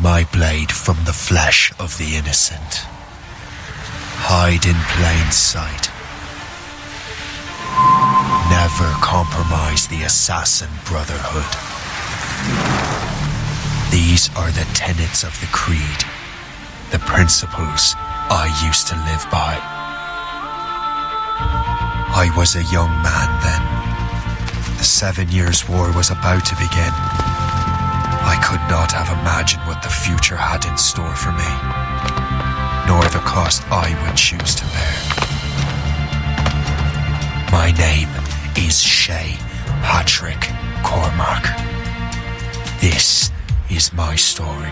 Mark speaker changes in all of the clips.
Speaker 1: my blade from the flesh of the innocent. Hide in plain sight. Never compromise the assassin brotherhood. These are the tenets of the creed, the principles I used to live by. I was a young man then. The 7 Years' War was about to begin. I could not have imagined what the future had in store for me, nor the cost I would choose to bear. My name is Shay Patrick Cormac. This is my story.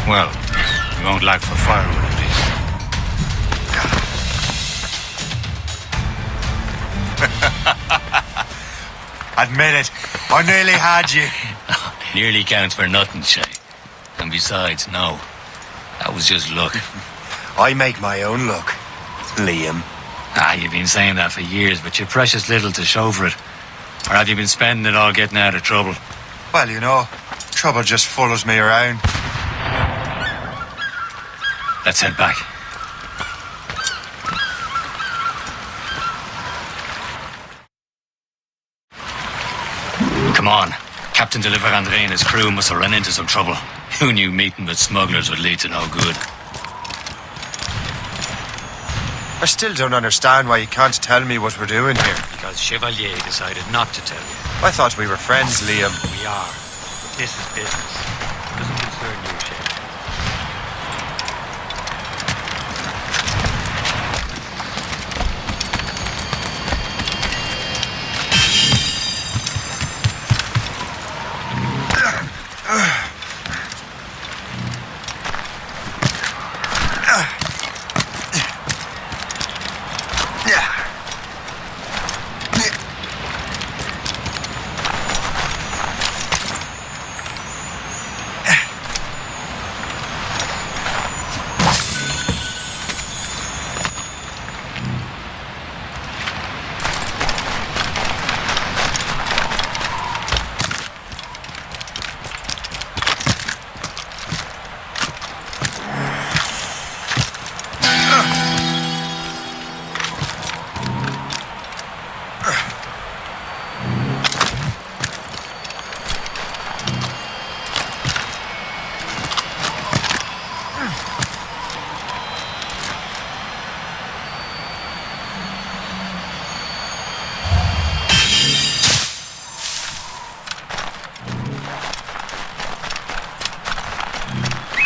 Speaker 2: Well, you won't lack for firewood at least.
Speaker 3: Admit it, I nearly had you.
Speaker 2: Nearly counts for nothing, Shay. And besides, no. That was just luck.
Speaker 3: I make my own luck, Liam.
Speaker 2: You've been saying that for years, but you're precious little to show for it. Or have you been spending it all getting out of trouble?
Speaker 3: Well, you know, trouble just follows me around.
Speaker 2: Let's head back. Come on. Captain de Liverandre and his crew must have run into some trouble. Who knew meeting with smugglers would lead to no good?
Speaker 3: I still don't understand why you can't tell me what we're doing here.
Speaker 2: Because Chevalier decided not to tell you.
Speaker 3: I thought we were friends, Liam.
Speaker 2: We are. But this is business. It doesn't concern you, Shay.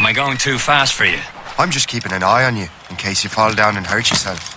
Speaker 2: Am I going too fast for you?
Speaker 3: I'm just keeping an eye on you, in case you fall down and hurt yourself.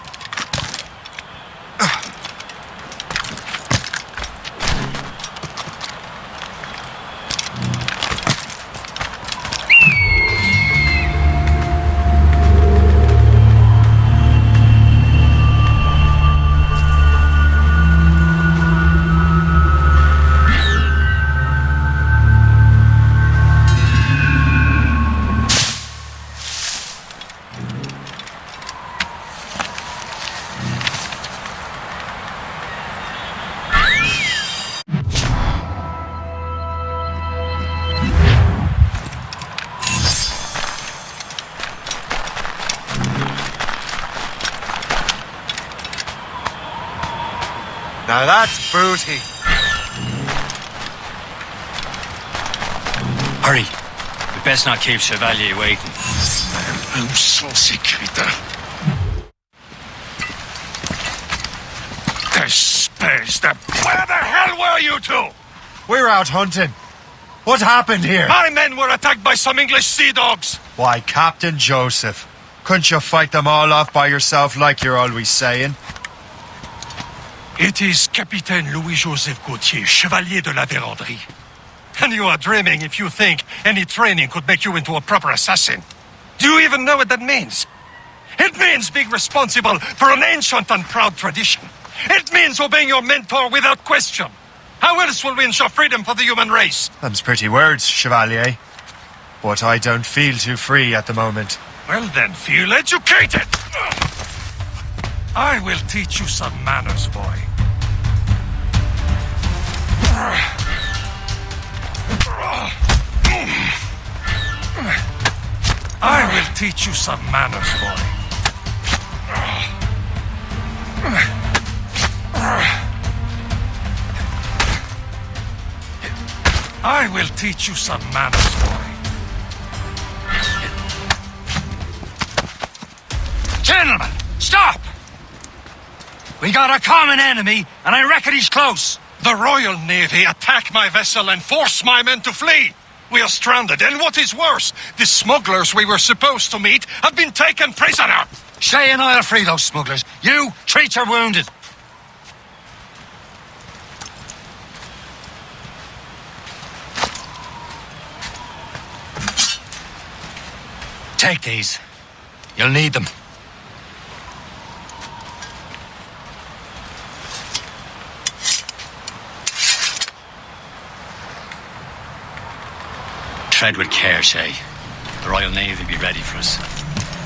Speaker 3: Now that's booty.
Speaker 2: Hurry. We best not keep Chevalier waiting.
Speaker 4: Même sans sécurité. Espèce de... Where the hell were you two?
Speaker 3: We're out hunting. What happened here?
Speaker 4: My men were attacked by some English sea dogs.
Speaker 3: Why, Captain Joseph, couldn't you fight them all off by yourself like you're always saying?
Speaker 4: It is Capitaine Louis-Joseph Gauthier, Chevalier de la Vérandrie. And you are dreaming if you think any training could make you into a proper assassin. Do you even know what that means? It means being responsible for an ancient and proud tradition. It means obeying your mentor without question. How else will we ensure freedom for the human race?
Speaker 3: Them's pretty words, Chevalier. But I don't feel too free at the moment.
Speaker 4: Well then, feel educated! I will teach you some manners, boy. I will teach you some manners, boy. I will teach you some manners, boy.
Speaker 2: Gentlemen, stop! We got a common enemy, and I reckon he's close.
Speaker 4: The Royal Navy attack my vessel and force my men to flee. We are stranded, and what is worse, the smugglers we were supposed to meet have been taken prisoner.
Speaker 2: Shay and I'll free those smugglers. You, treat your wounded. Take these. You'll need them. Tread with care, Shay. The Royal Navy will be ready for us.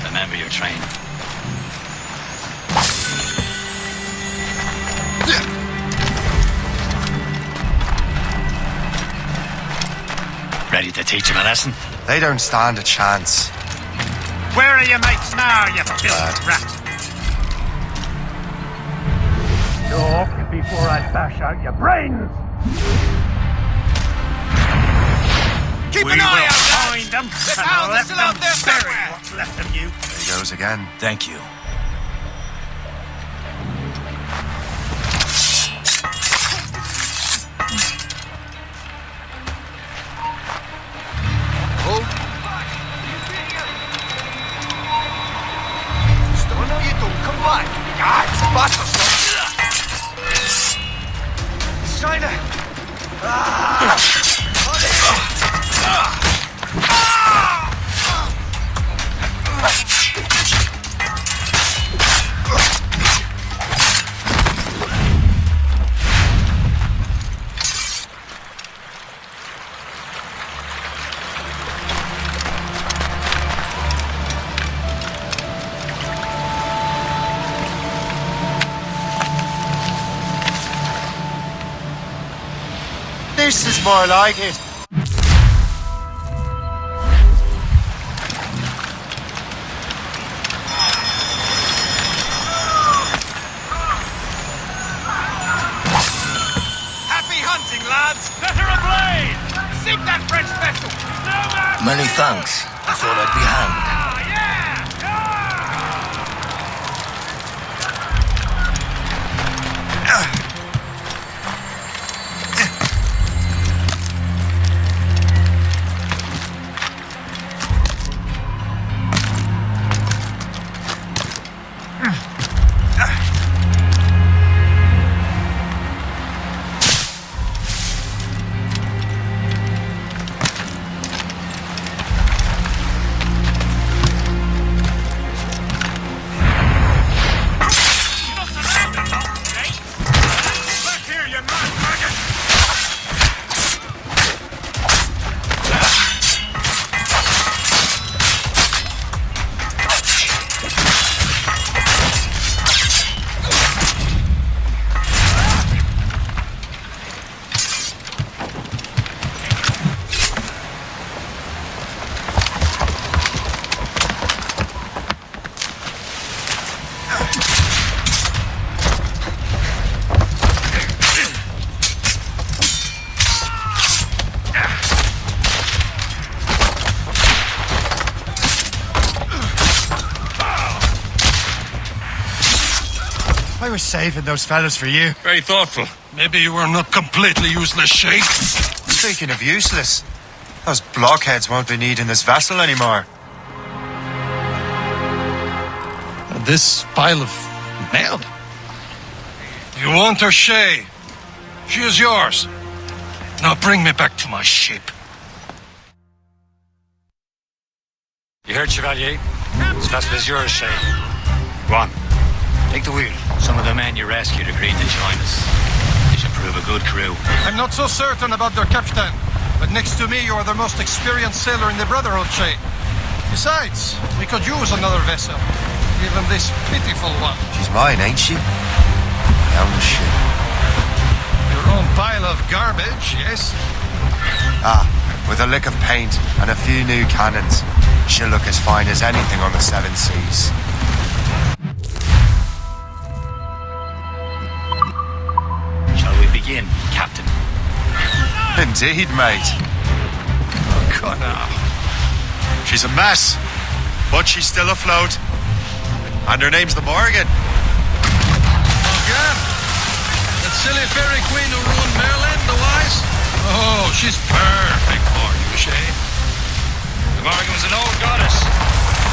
Speaker 2: Remember your training. Ready to teach him a lesson?
Speaker 3: They don't stand a chance.
Speaker 5: Where are your mates now, you filthy rat? Talk before I bash out your brains!
Speaker 4: Keep an eye out,
Speaker 5: Find them,
Speaker 4: The
Speaker 5: and I'll
Speaker 4: hounds are
Speaker 5: let
Speaker 4: still
Speaker 5: them
Speaker 4: out there
Speaker 5: bury
Speaker 4: somewhere.
Speaker 5: what's left of you.
Speaker 3: There he goes again.
Speaker 2: Thank you.
Speaker 3: This is more like it.
Speaker 4: Happy hunting, lads! Let her ablaze! Sink that French vessel!
Speaker 2: Many thanks. I thought I'd be hanged.
Speaker 3: I was saving those fellas for you.
Speaker 4: Very thoughtful. Maybe you were not completely useless, Shay.
Speaker 3: Speaking of useless, those blockheads won't be needing this vessel anymore.
Speaker 4: This pile of mail. You want her, Shay? She is yours. Now bring me back to my ship.
Speaker 2: You heard, Chevalier? This vessel is yours, Shay. Go on. Take the wheel. Some of the men you rescued agreed to join us. They should prove a good crew.
Speaker 4: I'm not so certain about their captain, but next to me you are the most experienced sailor in the Brotherhood, Shay. Besides, we could use another vessel, even this pitiful one.
Speaker 3: She's mine, ain't she? My own ship.
Speaker 4: Your own pile of garbage, yes?
Speaker 3: Ah, with a lick of paint and a few new cannons, she'll look as fine as anything on the seven seas.
Speaker 2: Shall we begin, Captain?
Speaker 3: Indeed, mate.
Speaker 4: Oh, God, now.
Speaker 3: She's a mess, but she's still afloat. And her name's the Morgan.
Speaker 4: Again? That silly fairy queen who ruined Merlin, the wise? Oh, she's perfect for you, Shay.
Speaker 2: The Morgan was an old goddess,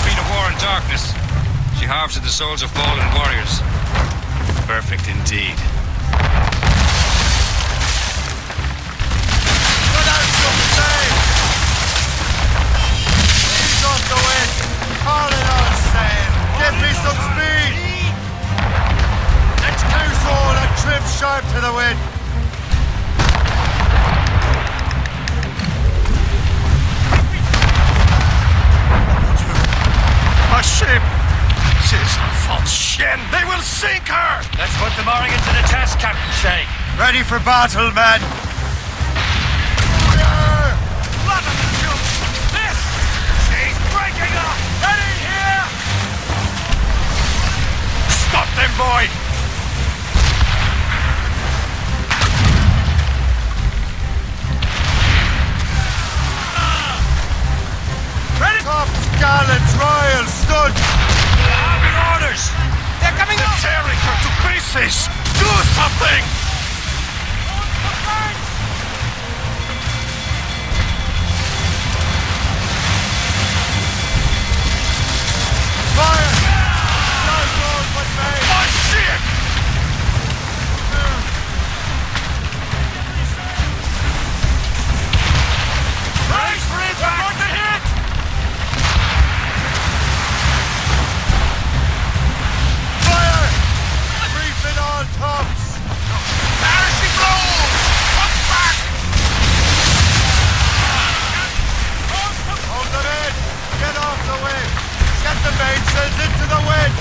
Speaker 2: queen of war and darkness. She harvested the souls of fallen warriors. Perfect indeed.
Speaker 3: Good out, Shay! He's off the wind. Call it out, sail. Give me some speed. Let's cruise all and trim sharp to the wind.
Speaker 4: My ship! She's a false shin. They will sink her!
Speaker 2: Let's put the Morgan to the test, Captain Shay.
Speaker 3: Ready for battle, men.
Speaker 4: Blood of the Dukes! This! She's breaking up! Ready here! Stop them, boy! Ready?
Speaker 3: Tops, gallants, royals, studs.
Speaker 2: Army orders!
Speaker 4: They're coming up! Tearing her to pieces! Do something!
Speaker 3: Fire! Nice roll, but mate.
Speaker 4: My ship! Brace for it! I'm going to hit!
Speaker 3: Fire! Reefing on tops.
Speaker 4: Parachute blows! Come back!
Speaker 3: Hold them in. Get off the wind. Get the mainsails into the wind.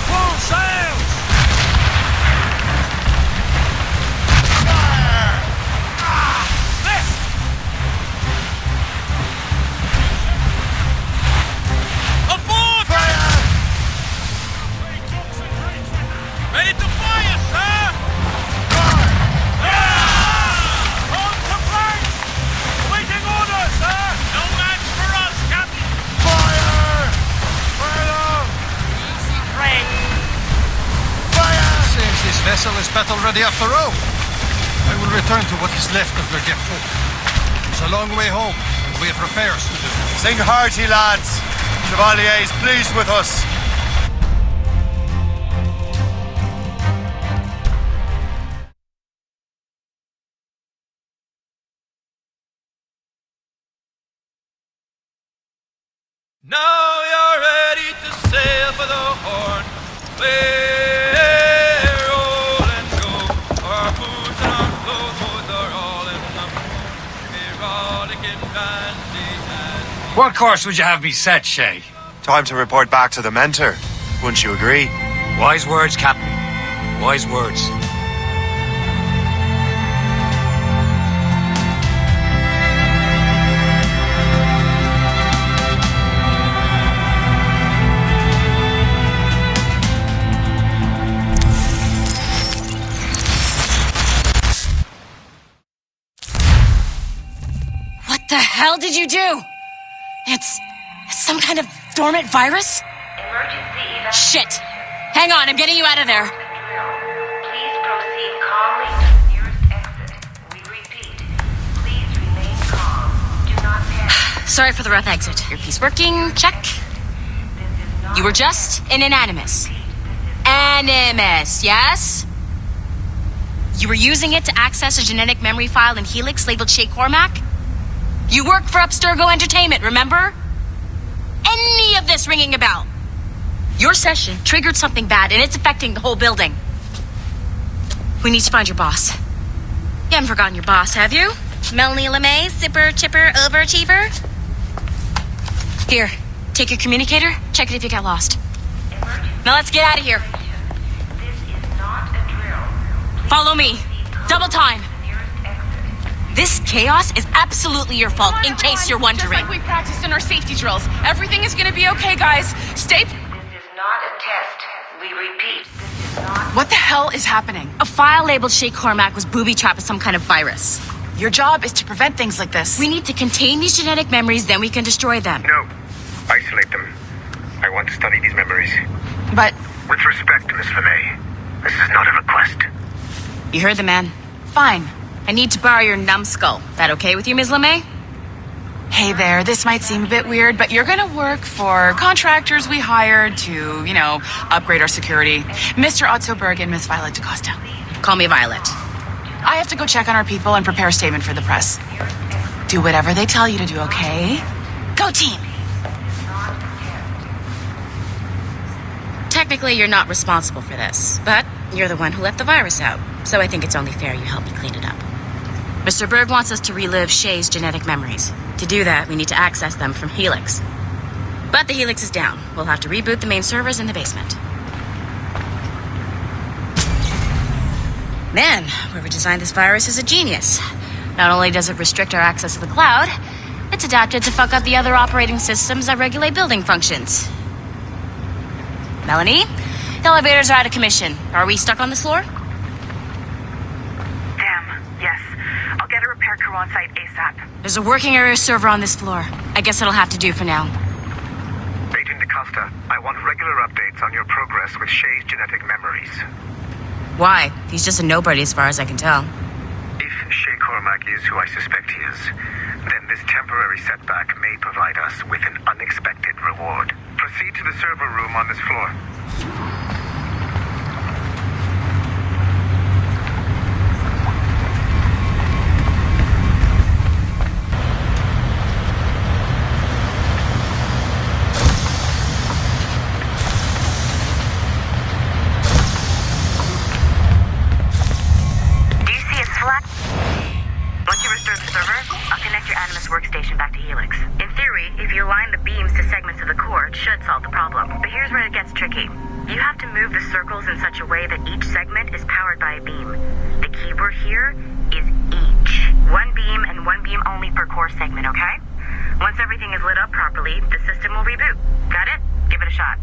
Speaker 4: Full sails!
Speaker 3: Fire!
Speaker 4: This! Aboard!
Speaker 3: Fire!
Speaker 4: Ready to fire, sir!
Speaker 3: Fire!
Speaker 4: On to plank! Waiting orders, sir! No match for us, Captain!
Speaker 3: Fire! Fire on!
Speaker 4: Easy break!
Speaker 3: Fire!
Speaker 4: Seems this vessel is battle ready after all. I will return to what is left of the depot. It's a long way home, and we have repairs to do.
Speaker 3: Sing hearty, lads. Chevalier's pleased with us.
Speaker 6: Now you're ready to sail for the Horn. Roll and go. Our boots and our clothes are all in the We're rollicking dandy.
Speaker 2: What course would you have me set, Shay?
Speaker 3: Time to report back to the mentor. Wouldn't you agree?
Speaker 2: Wise words, Captain. Wise words.
Speaker 7: What the hell did you do? It's some kind of dormant virus? Shit! Hang on, I'm getting you out of there.
Speaker 8: Please proceed calmly to the nearest exit. We repeat, please remain calm. Do not panic.
Speaker 7: Sorry for the rough exit. Earpiece working, check.
Speaker 8: This is not
Speaker 7: You were just an inanimus. Animus, yes? You were using it to access a genetic memory file in Helix labeled Shay Cormac? You worked for Abstergo Entertainment, remember? Any of this ringing a bell? Your session triggered something bad, and it's affecting the whole building. We need to find your boss. You haven't forgotten your boss, have you? Melanie LeMay, zipper, chipper, overachiever? Here, take your communicator, check it if you got lost. Now let's get out of here.
Speaker 8: This is not a drill.
Speaker 7: Follow me. Double time. This chaos is absolutely your fault, in case you're wondering.
Speaker 9: Just like we practiced in our safety drills. Everything is gonna be okay, guys. Stay...
Speaker 8: This is not a test. We repeat, this is not...
Speaker 9: What the hell is happening?
Speaker 7: A file labeled Shay Cormac was booby-trapped with some kind of virus.
Speaker 9: Your job is to prevent things like this.
Speaker 7: We need to contain these genetic memories, then we can destroy them.
Speaker 10: No. Isolate them. I want to study these memories.
Speaker 9: But...
Speaker 10: With respect, Miss LeMay, this is not a request.
Speaker 7: You heard the man.
Speaker 9: Fine.
Speaker 7: I need to borrow your numbskull. That okay with you, Ms. LeMay?
Speaker 9: Hey there, this might seem a bit weird, but you're gonna work for contractors we hired to, upgrade our security. Mr. Otto Berg and Miss Violet DaCosta.
Speaker 7: Call me Violet.
Speaker 9: I have to go check on our people and prepare a statement for the press. Do whatever they tell you to do, okay? Go team!
Speaker 7: Technically, you're not responsible for this, but you're the one who let the virus out, so I think it's only fair you help me clean it up. Mr. Berg wants us to relive Shay's genetic memories. To do that, we need to access them from Helix. But the Helix is down. We'll have to reboot the main servers in the basement. Man, whoever designed this virus is a genius. Not only does it restrict our access to the cloud, it's adapted to fuck up the other operating systems that regulate building functions. Melanie, the elevators are out of commission. Are we stuck on this floor?
Speaker 11: Damn, yes. I'll get a repair crew on site ASAP.
Speaker 7: There's a working area server on this floor. I guess it'll have to do for now.
Speaker 10: Agent DaCosta, I want regular updates on your progress with Shay's genetic memories.
Speaker 7: Why? He's just a nobody as far as I can tell.
Speaker 10: If Shay Cormac is who I suspect he is, then this temporary setback may provide us with an unexpected reward. Proceed to the server room on this floor.
Speaker 11: Do you see it's flat? Once you restore the server, I'll connect your Animus workstation back to Helix. In theory, if you align the beams to segments of the core, it should solve the problem. But here's where it gets tricky. You have to move the circles in such a way that each segment is powered by a beam. The keyword here is each. One beam and one beam only per core segment, okay? Once everything is lit up properly, the system will reboot. Got it? Give it a shot.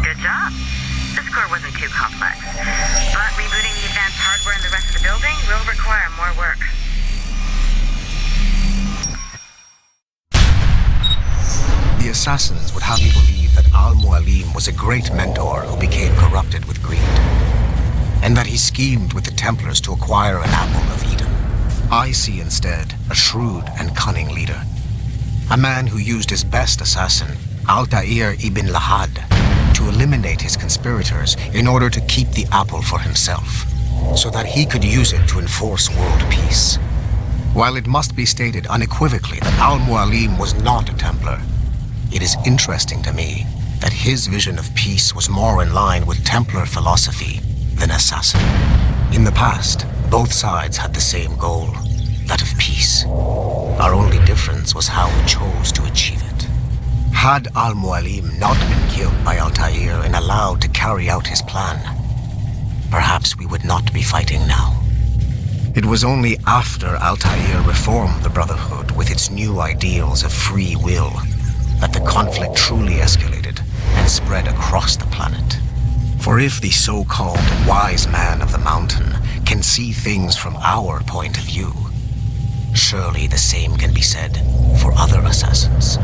Speaker 11: Good job. This core wasn't too complex. But rebooting the advanced hardware in the rest of the building will require more work.
Speaker 12: The assassins would have you believe that Al-Mualim was a great mentor who became corrupted with greed, and that he schemed with the Templars to acquire an apple of Eden. I see instead a shrewd and cunning leader, a man who used his best assassin, Altair ibn Lahad, to eliminate his conspirators in order to keep the apple for himself, so that he could use it to enforce world peace. While it must be stated unequivocally that Al-Mualim was not a Templar, it is interesting to me that his vision of peace was more in line with Templar philosophy than assassin. In the past, both sides had the same goal, that of peace. Our only difference was how we chose to achieve it. Had Al-Mualim not been killed by Altair and allowed to carry out his plan, perhaps we would not be fighting now. It was only after Altair reformed the Brotherhood with its new ideals of free will that the conflict truly escalated and spread across the planet. For if the so-called wise man of the mountain can see things from our point of view, surely the same can be said for other assassins.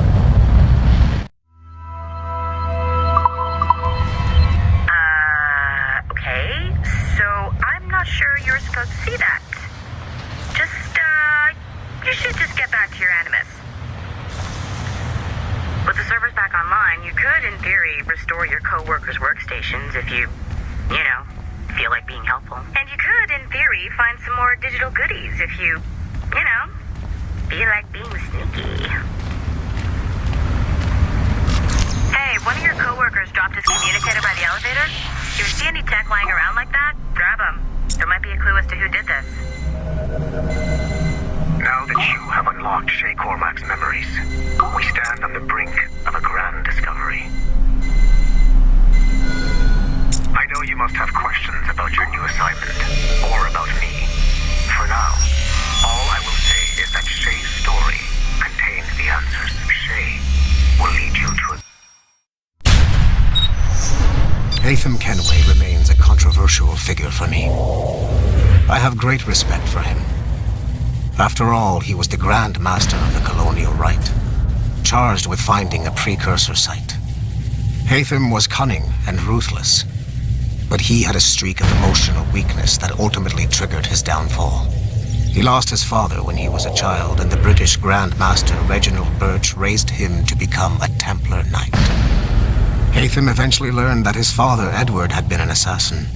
Speaker 11: Okay, so I'm not sure you're could, in theory, restore your co-workers' workstations if you feel like being helpful. And you could, in theory, find some more digital goodies if you feel like being sneaky. Hey, one of your co-workers dropped his communicator by the elevator. If you see any tech lying around like that, grab them. There might be a clue as to who did this.
Speaker 10: Now that you have unlocked Shay Cormac's memories, we stand on the brink of a grand discovery. I know you must have questions about your new assignment, or about me. For now, all I will say is that Shay's story contains the answers. Shay will lead you to
Speaker 12: Haytham Kenway remains a controversial figure for me. I have great respect for him. After all, he was the Grand Master of the Colonial Rite, charged with finding a precursor site. Haytham was cunning and ruthless, but he had a streak of emotional weakness that ultimately triggered his downfall. He lost his father when he was a child, and the British Grand Master Reginald Birch raised him to become a Templar Knight. Haytham eventually learned that his father, Edward, had been an assassin.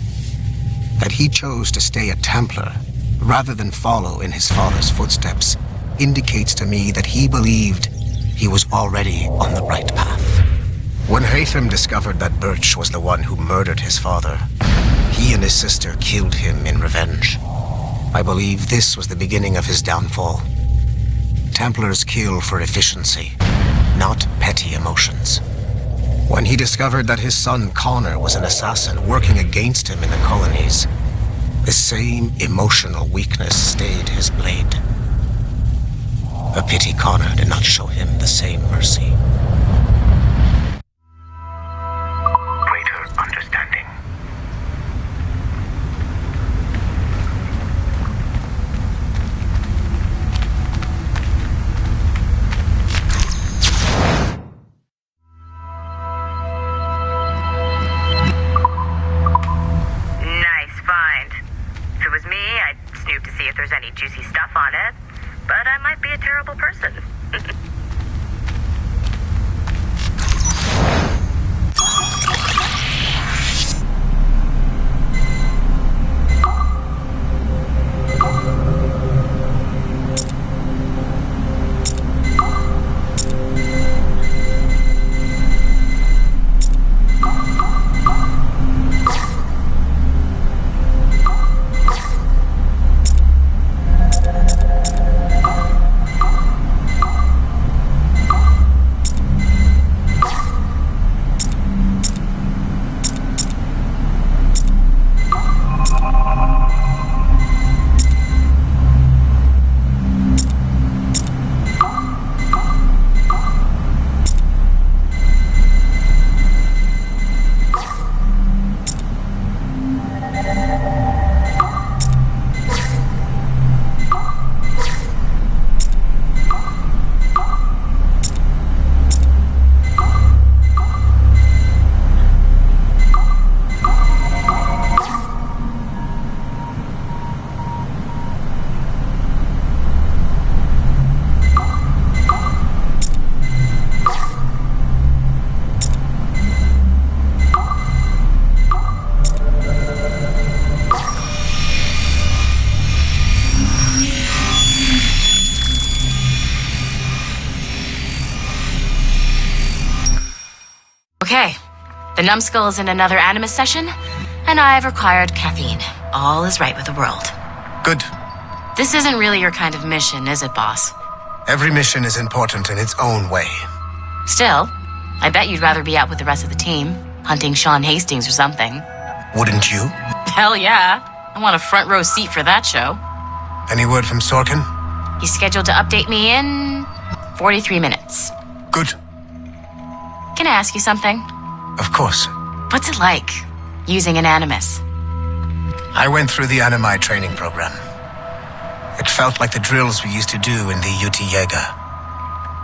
Speaker 12: That he chose to stay a Templar rather than follow in his father's footsteps indicates to me that he believed he was already on the right path. When Haytham discovered that Birch was the one who murdered his father, he and his sister killed him in revenge. I believe this was the beginning of his downfall. Templars kill for efficiency, not petty emotions. When he discovered that his son Connor was an assassin working against him in the colonies, the same emotional weakness stayed his blade. A pity Connor did not show him the same mercy.
Speaker 10: greater understanding.
Speaker 11: See if there's any juicy stuff on it, but I might be a terrible person.
Speaker 7: Okay, the numbskull is in another Animus session, and I've required caffeine. All is right with the world.
Speaker 12: Good.
Speaker 7: This isn't really your kind of mission, is it, boss?
Speaker 12: Every mission is important in its own way.
Speaker 7: Still, I bet you'd rather be out with the rest of the team, hunting Sean Hastings or something.
Speaker 12: Wouldn't you?
Speaker 7: Hell yeah. I want a front row seat for that show.
Speaker 12: Any word from Sorkin?
Speaker 7: He's scheduled to update me in 43 minutes.
Speaker 12: Good.
Speaker 7: Can I ask you something?
Speaker 12: Of course.
Speaker 7: What's it like, using an Animus?
Speaker 12: I went through the Animi training program. It felt like the drills we used to do in the UT Jaeger.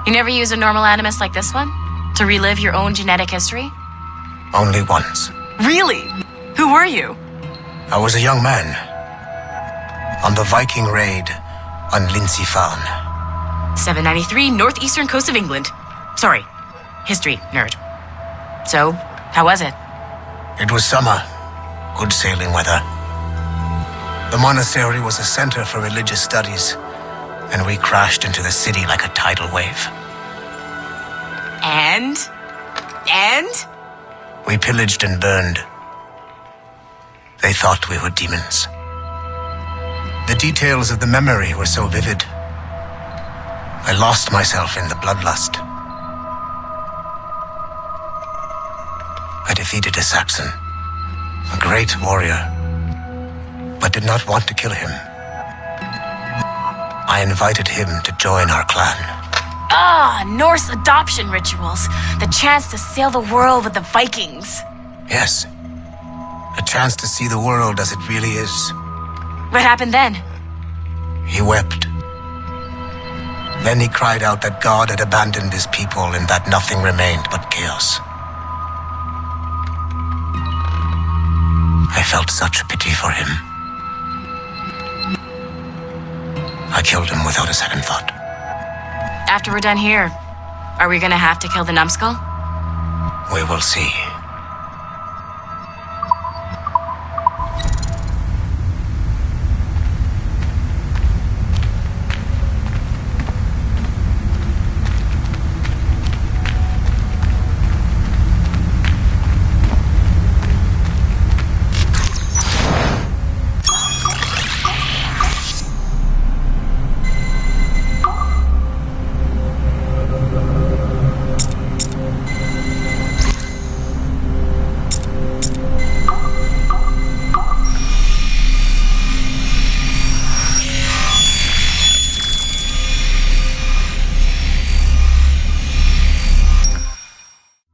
Speaker 7: You never use a normal Animus like this one? To relive your own genetic history?
Speaker 12: Only once.
Speaker 7: Really? Who were you?
Speaker 12: I was a young man. On the Viking raid on Lindsey Farn.
Speaker 7: 793 northeastern coast of England. Sorry, history nerd.
Speaker 9: So, how was it?
Speaker 12: It was summer. Good sailing weather. The monastery was a center for religious studies, and we crashed into the city like a tidal wave.
Speaker 9: And?
Speaker 12: We pillaged and burned. They thought we were demons. The details of the memory were so vivid. I lost myself in the bloodlust. I defeated a Saxon, a great warrior, but did not want to kill him. I invited him to join our clan.
Speaker 9: Norse adoption rituals. The chance to sail the world with the Vikings.
Speaker 12: Yes, a chance to see the world as it really is.
Speaker 9: What happened then?
Speaker 12: He wept. Then he cried out that God had abandoned his people and that nothing remained but chaos. I felt such pity for him. I killed him without a second thought.
Speaker 9: After we're done here, are we gonna have to kill the numbskull?
Speaker 12: We will see.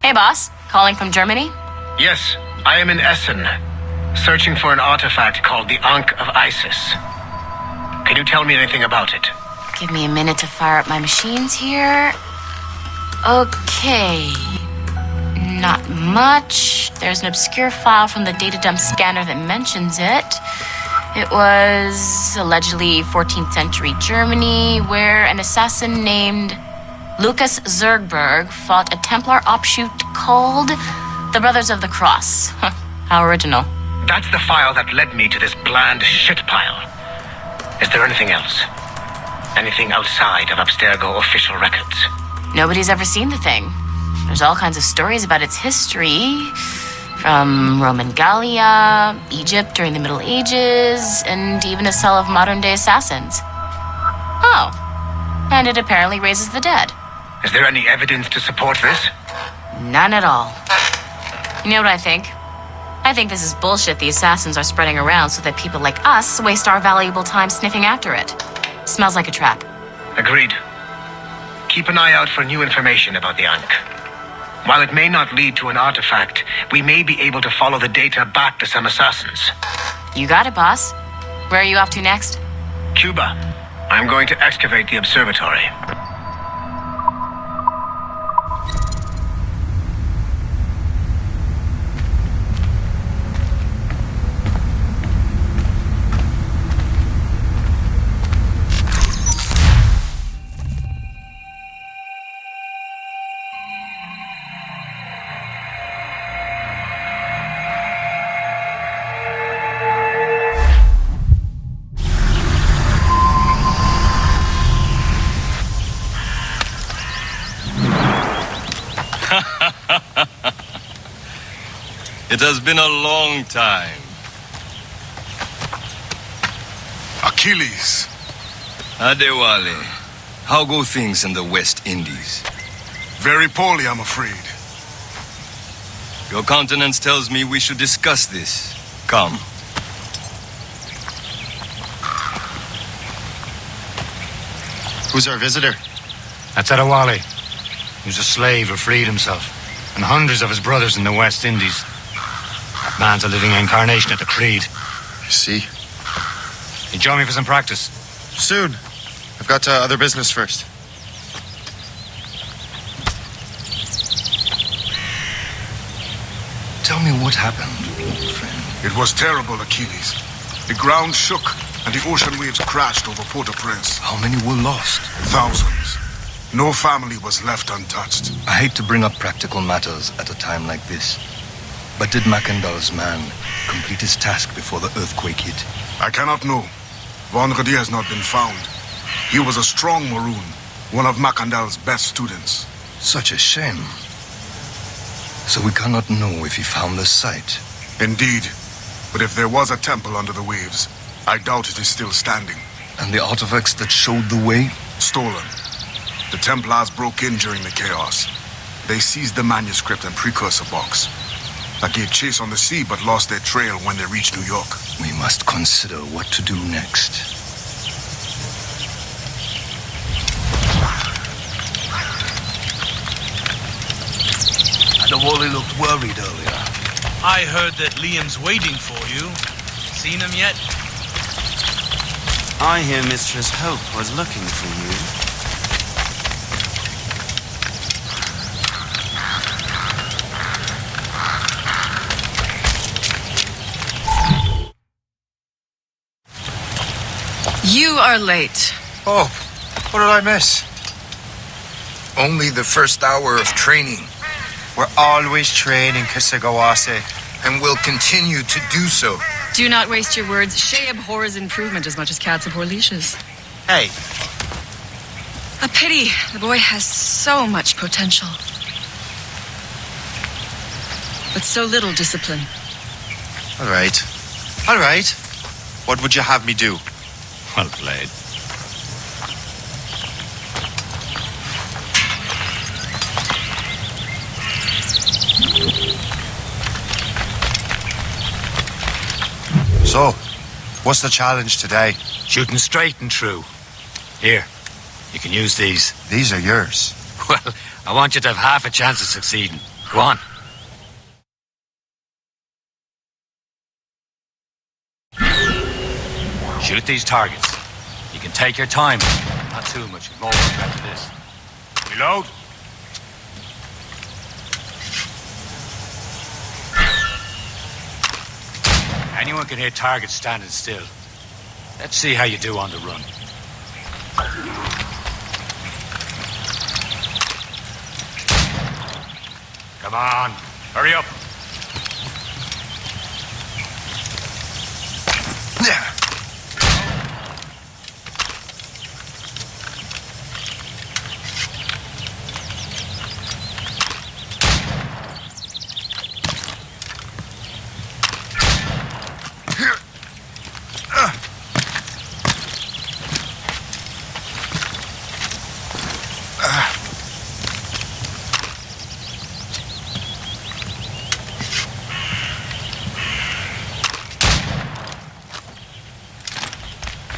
Speaker 9: Hey, boss. Calling from Germany?
Speaker 10: Yes, I am in Essen, searching for an artifact called the Ankh of Isis. Can you tell me anything about it?
Speaker 9: Give me a minute to fire up my machines here. Okay. Not much. There's an obscure file from the data dump scanner that mentions it. It was allegedly 14th century Germany, where an assassin named Lucas Zergberg fought a Templar offshoot called the Brothers of the Cross. How original.
Speaker 10: That's the file that led me to this bland shit pile. Is there anything else? Anything outside of Abstergo official records?
Speaker 9: Nobody's ever seen the thing. There's all kinds of stories about its history, from Roman Gallia, Egypt during the Middle Ages, and even a cell of modern-day assassins. Oh, and it apparently raises the dead.
Speaker 10: Is there any evidence to support this?
Speaker 9: None at all. You know what I think? I think this is bullshit the assassins are spreading around so that people like us waste our valuable time sniffing after it. Smells like a trap.
Speaker 10: Agreed. Keep an eye out for new information about the Ankh. While it may not lead to an artifact, we may be able to follow the data back to some assassins.
Speaker 9: You got it, boss. Where are you off to next?
Speaker 10: Cuba. I'm going to excavate the observatory.
Speaker 6: It has been a long time.
Speaker 13: Achilles.
Speaker 6: Adewale, how go things in the West Indies?
Speaker 13: Very poorly, I'm afraid.
Speaker 6: Your countenance tells me we should discuss this. Come.
Speaker 3: Who's our visitor?
Speaker 2: That's Adewale. He was a slave who freed himself, and hundreds of his brothers in the West Indies. That man's a living incarnation of the Creed.
Speaker 3: I see.
Speaker 2: You join me for some practice?
Speaker 3: Soon. I've got other business first.
Speaker 6: Tell me what happened, old friend.
Speaker 13: It was terrible, Achilles. The ground shook, and the ocean waves crashed over Port-au-Prince.
Speaker 6: How many were lost?
Speaker 13: Thousands. No family was left untouched.
Speaker 14: I hate to bring up practical matters at a time like this, but did Macandal's man complete his task before the earthquake hit?
Speaker 13: I cannot know. Vonredi has not been found. He was a strong Maroon, one of Macandal's best students.
Speaker 14: Such a shame. So we cannot know if he found the site.
Speaker 13: Indeed. But if there was a temple under the waves, I doubt it is still standing.
Speaker 14: And the artifacts that showed the way?
Speaker 13: Stolen. The Templars broke in during the chaos. They seized the manuscript and precursor box. That gave chase on the sea but lost their trail when they reached New York.
Speaker 14: We must consider what to do next.
Speaker 15: Adewale looked worried earlier.
Speaker 16: I heard that Liam's waiting for you. Seen him yet?
Speaker 17: I hear Mistress Hope was looking for you.
Speaker 18: You are late.
Speaker 1: Oh, what did I miss?
Speaker 19: Only the first hour of training.
Speaker 3: We're always training, Kisagawase.
Speaker 19: And will continue to do so.
Speaker 18: Do not waste your words. Shay abhors improvement as much as cats abhor leashes.
Speaker 3: Hey.
Speaker 18: A pity. The boy has so much potential. But so little discipline.
Speaker 3: All right. All right. What would you have me do?
Speaker 2: Well played.
Speaker 3: So, what's the challenge today?
Speaker 2: Shooting straight and true. Here, you can use these.
Speaker 3: These are yours.
Speaker 2: Well, I want you to have half a chance of succeeding. Go on. Shoot these targets. You can take your time. Not too much more work after this. Reload. Anyone can hit targets standing still. Let's see how you do on the run. Come on, hurry up.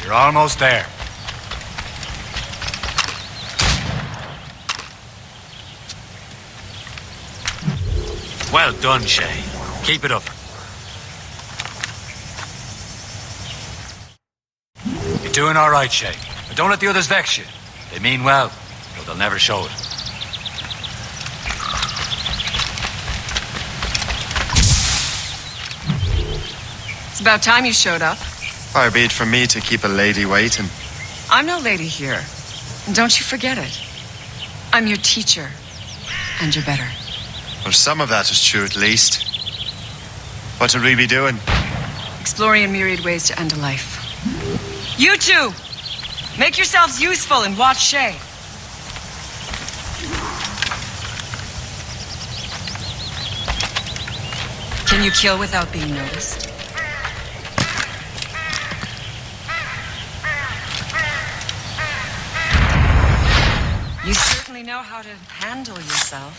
Speaker 2: You're almost there. Well done, Shay. Keep it up. You're doing all right, Shay. But don't let the others vex you. They mean well, but they'll never show it.
Speaker 18: It's about time you showed up.
Speaker 3: Far be it from me to keep a lady waiting.
Speaker 18: I'm no lady here. And don't you forget it. I'm your teacher. And you're better.
Speaker 3: Well, some of that is true at least. What should we be doing?
Speaker 18: Exploring a myriad ways to end a life. You two! Make yourselves useful and watch Shay. Can you kill without being noticed? You certainly know how to handle yourself.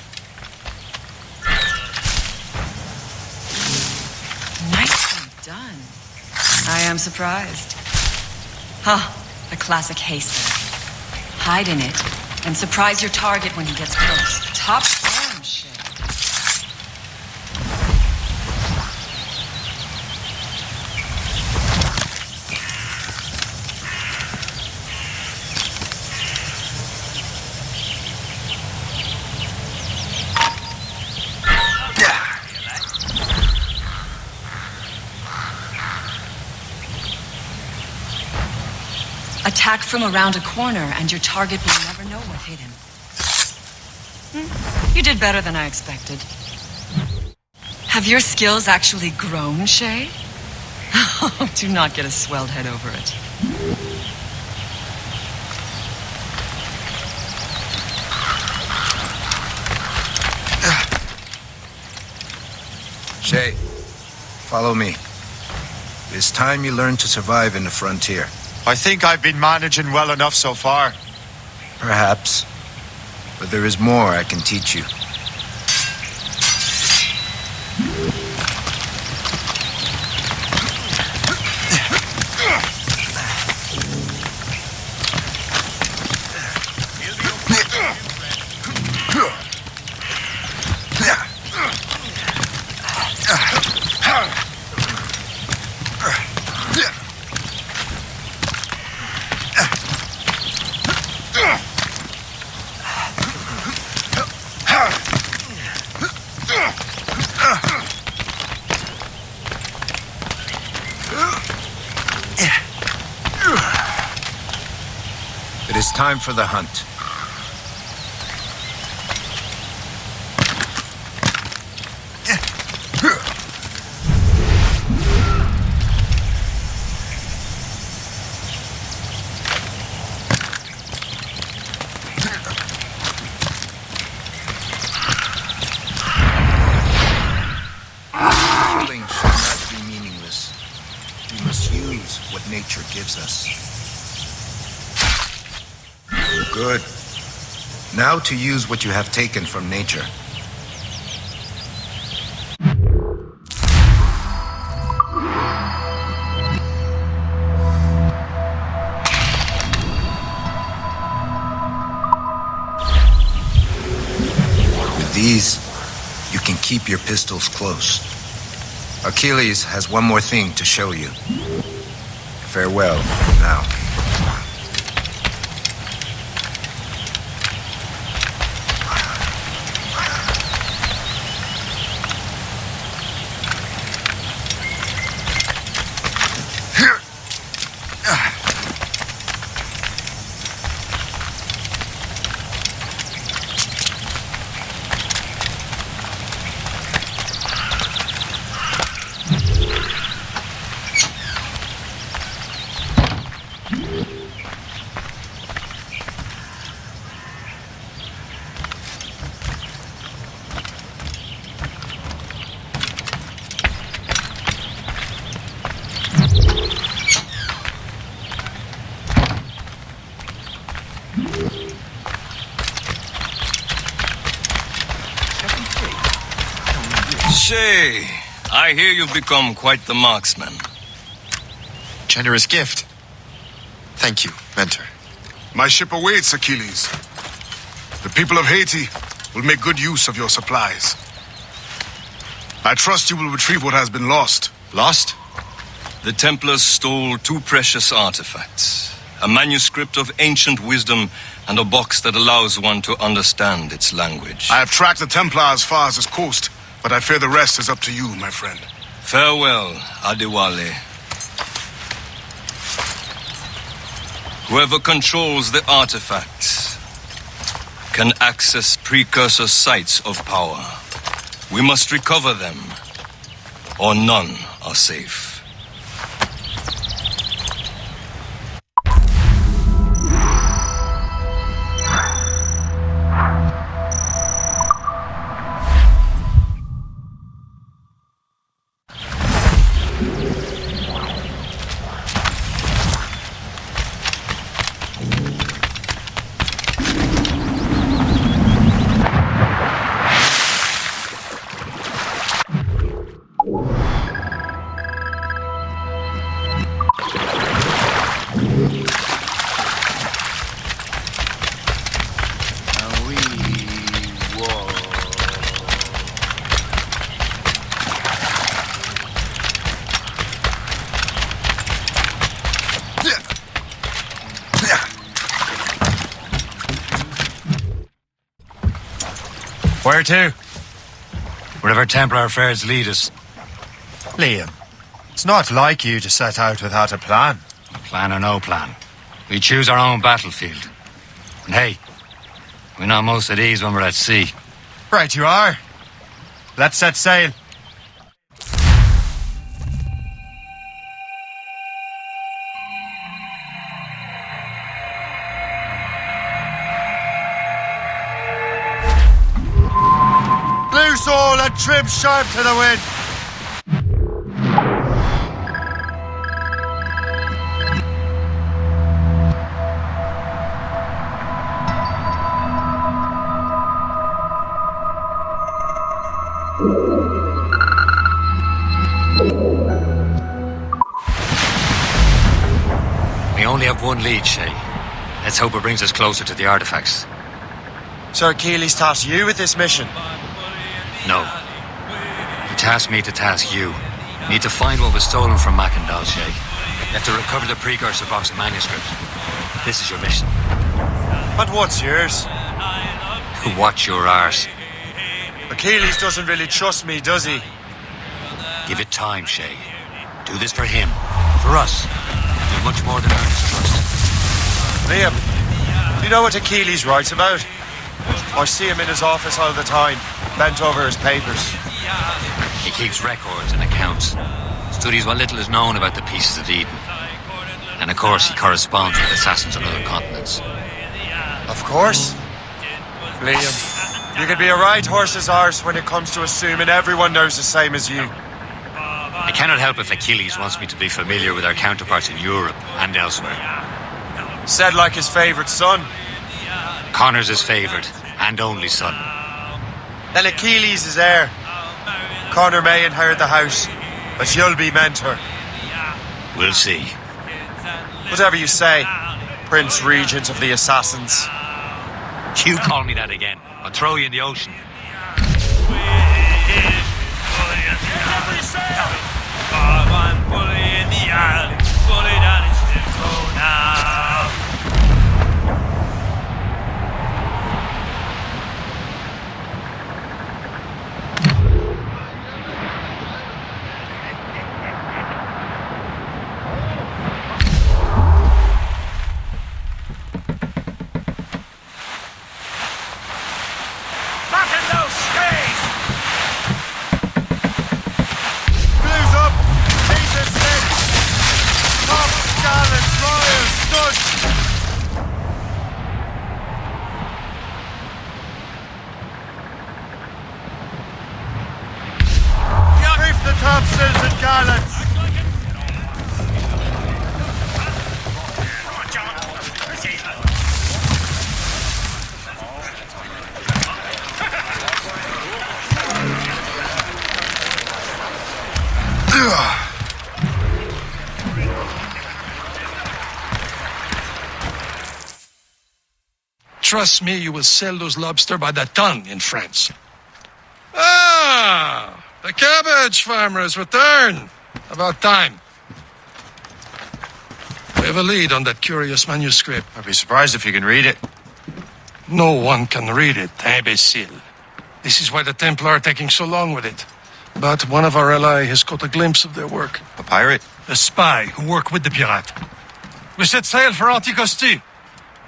Speaker 18: Nicely done. I am surprised. Huh, a classic haste. Hide in it and surprise your target when he gets close. Top form, Shay. Attack from around a corner and your target will never know what hit him. You did better than I expected. Have your skills actually grown, Shay? Do not get a swelled head over it.
Speaker 14: Shay, follow me. It's time you learn to survive in the frontier.
Speaker 3: I think I've been managing well enough so far.
Speaker 14: Perhaps. But there is more I can teach you. It is time for the hunt. Killing should not be meaningless. We must use what nature gives us. Good. Now to use what you have taken from nature. With these, you can keep your pistols close. Achilles has one more thing to show you. Farewell, now.
Speaker 20: Shay, I hear you've become quite the marksman.
Speaker 3: Generous gift. Thank you, mentor.
Speaker 13: My ship awaits, Achilles. The people of Haiti will make good use of your supplies. I trust you will retrieve what has been lost.
Speaker 3: Lost?
Speaker 20: The Templars stole two precious artifacts. A manuscript of ancient wisdom and a box that allows one to understand its language.
Speaker 13: I have tracked the Templar as far as this coast, but I fear the rest is up to you, my friend.
Speaker 20: Farewell, Adewale. Whoever controls the artifacts can access precursor sites of power. We must recover them, or none are safe.
Speaker 2: Where to? Wherever Templar affairs lead us.
Speaker 3: Liam, it's not like you to set out without a plan.
Speaker 2: Plan or no plan. We choose our own battlefield. And hey, We know most of these when we're at sea.
Speaker 3: Right you are. Let's set sail. Loose all and trim sharp to the wind.
Speaker 2: We only have one lead, Shay. Let's hope it brings us closer to the artifacts.
Speaker 3: Sir Keeley's tasked you with this mission.
Speaker 2: No. He tasked me to task you. We need to find what was stolen from Mackendall, Shay. You have to recover the precursor box of manuscript. This is your mission.
Speaker 3: And what's yours?
Speaker 2: Watch your arse.
Speaker 3: Achilles doesn't really trust me, does he?
Speaker 2: Give it time, Shay. Do this for him. For us. You're much more than earn his trust.
Speaker 3: Liam, do you know what Achilles writes about? I see him in his office all the time, bent over his papers.
Speaker 2: He keeps records and accounts. Studies what little is known about the pieces of Eden. And of course, he corresponds with assassins on other continents.
Speaker 3: Of course. Liam, you could be a right horse's arse when it comes to assuming everyone knows the same as you.
Speaker 2: I cannot help if Achilles wants me to be familiar with our counterparts in Europe and elsewhere.
Speaker 3: Said like his favourite son.
Speaker 2: Connor's his favourite and only son.
Speaker 3: Then Achilles is heir. Connor may inherit the house, but you'll be mentor.
Speaker 2: We'll see.
Speaker 3: Whatever you say, Prince Regent of the Assassins.
Speaker 2: You call me that again, I'll throw you in the ocean.
Speaker 4: Trust me, you will sell those lobster by the ton in France. Ah! The cabbage farmer has returned. About time. We have a lead on that curious manuscript.
Speaker 3: I'd be surprised if you can read it.
Speaker 4: No one can read it, imbecile. This is why the Templar are taking so long with it. But one of our allies has caught a glimpse of their work.
Speaker 3: A pirate?
Speaker 4: A spy who worked with the pirate. We set sail for Anticosti.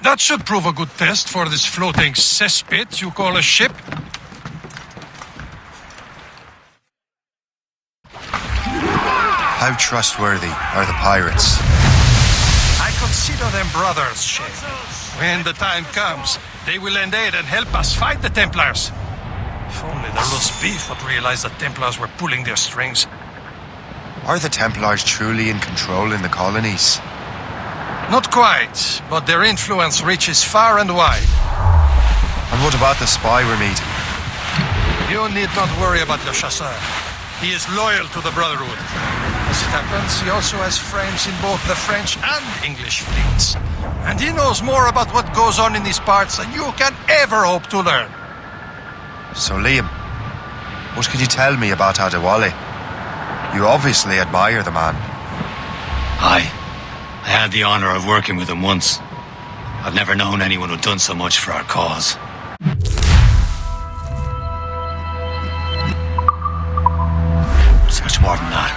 Speaker 4: That should prove a good test for this floating cesspit you call a ship.
Speaker 3: How trustworthy are the pirates?
Speaker 4: I consider them brothers, Shay. When the time comes, they will lend aid and help us fight the Templars. If only the roast beef would realize the Templars were pulling their strings.
Speaker 3: Are the Templars truly in control in the colonies?
Speaker 4: Not quite, but their influence reaches far and wide.
Speaker 3: And what about the spy we're meeting?
Speaker 4: You need not worry about Le Chasseur. He is loyal to the Brotherhood. As it happens, he also has friends in both the French and English fleets. And he knows more about what goes on in these parts than you can ever hope to learn.
Speaker 3: So, Liam, what can you tell me about Adewale? You obviously admire the man.
Speaker 2: Aye. I had the honor of working with him once. I've never known anyone who'd done so much for our cause. It's much more than that.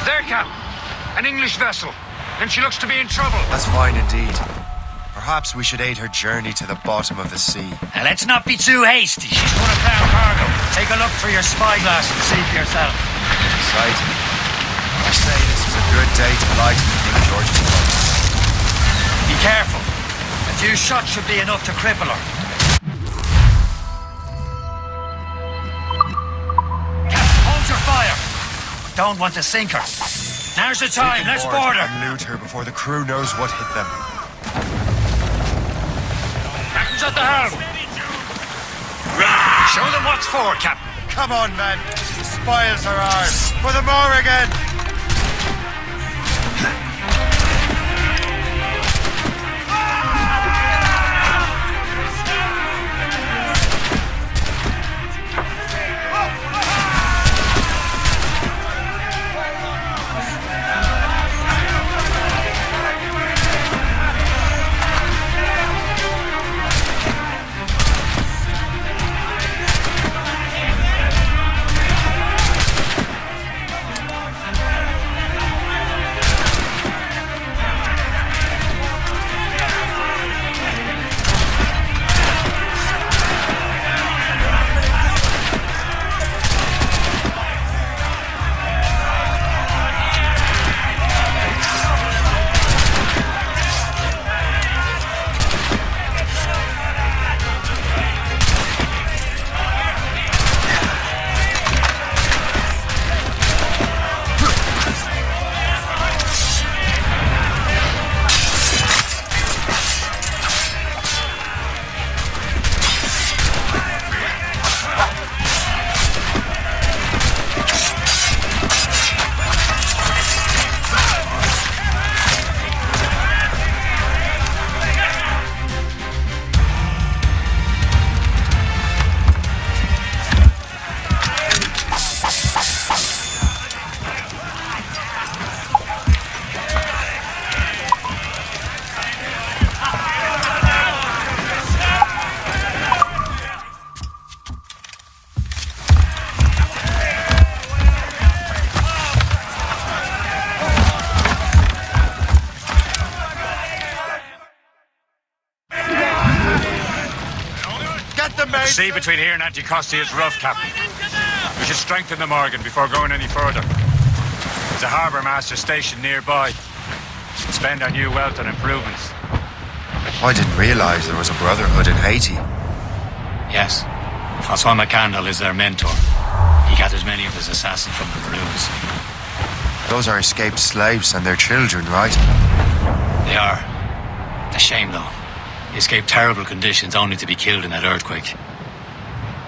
Speaker 6: There, Cap.
Speaker 2: An English vessel. And she looks to be in trouble.
Speaker 3: That's fine indeed. Perhaps we should aid her journey to the bottom of the sea.
Speaker 2: Now, let's not be too hasty. She's going to cloud cargo. Take a look through your spyglass and see for yourself.
Speaker 3: Exciting. I say this is a good day to lighten King George's boat.
Speaker 2: Be careful. A few shots should be enough to cripple her. Captain, hold your fire. Don't want to sink her. Now's the time. Let's board her.
Speaker 3: And loot her before the crew knows what hit them.
Speaker 2: Captain's at the helm. Show them what's for, Captain.
Speaker 3: Come on, men. Spoils are ours. For the Morrigan.
Speaker 2: The sea between here and Anticosti is rough, Captain. We should strengthen the Morgan before going any further. There's a harbour master station nearby. Spend our new wealth on improvements.
Speaker 3: I didn't realise there was a brotherhood in Haiti.
Speaker 2: Yes. Francois McCandle is their mentor. He gathers many of his assassins from the Maroons.
Speaker 3: Those are escaped slaves and their children, right?
Speaker 2: They are. A shame, though. They escaped terrible conditions only to be killed in that earthquake.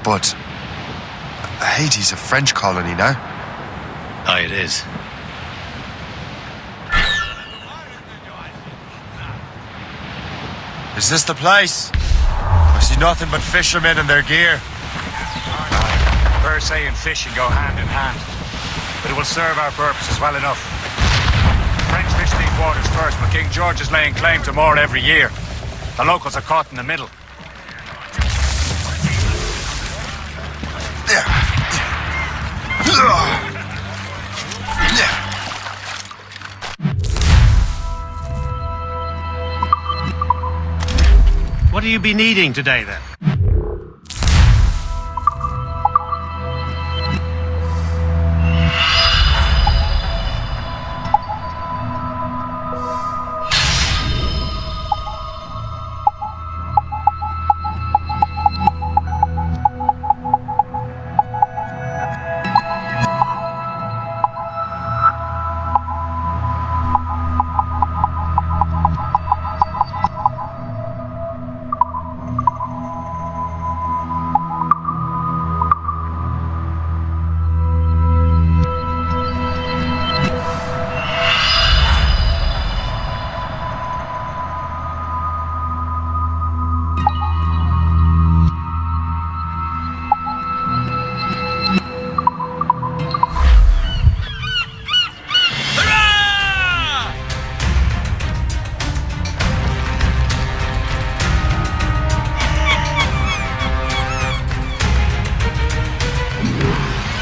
Speaker 3: But Haiti's a French colony now.
Speaker 2: Aye, it is.
Speaker 3: Is this the place? I see nothing but fishermen and their gear.
Speaker 2: Per se and fishing go hand in hand, but it will serve our purposes well enough. French fish these waters first, but King George is laying claim to more every year. The locals are caught in the middle.
Speaker 5: What do you be needing today, then?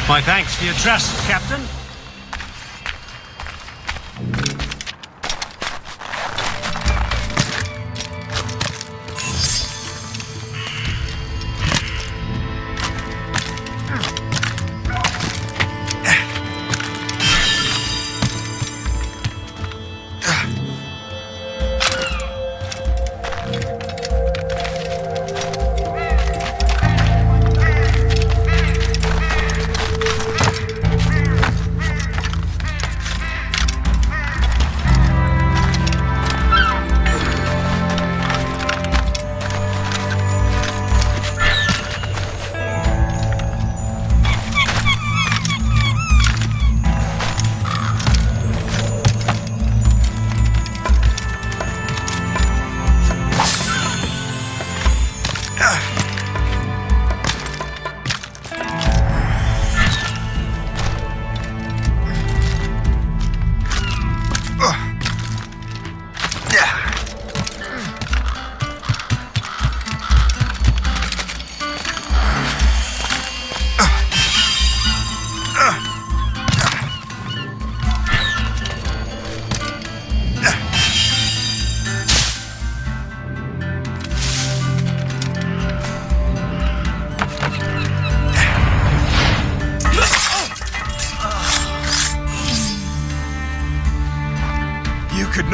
Speaker 5: My thanks for your trust, Captain.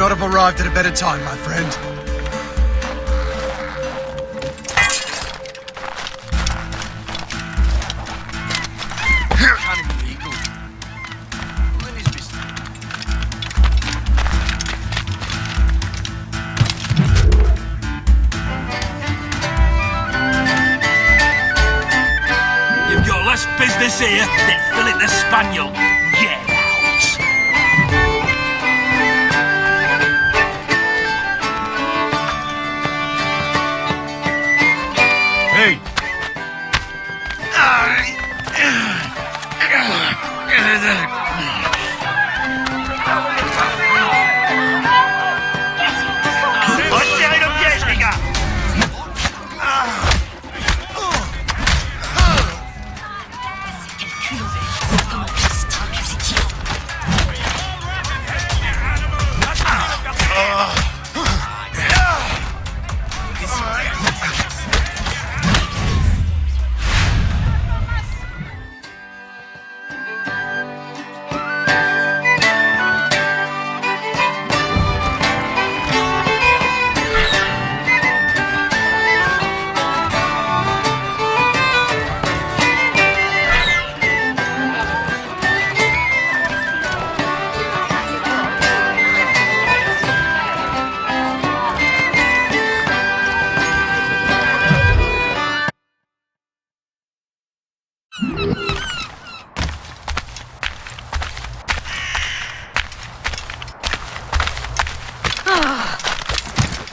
Speaker 1: not have arrived at a better time, my friend.
Speaker 5: You've got less business here than Philip the Spaniel. Get out.
Speaker 2: Hey!
Speaker 5: Resserrez le piège, les gars!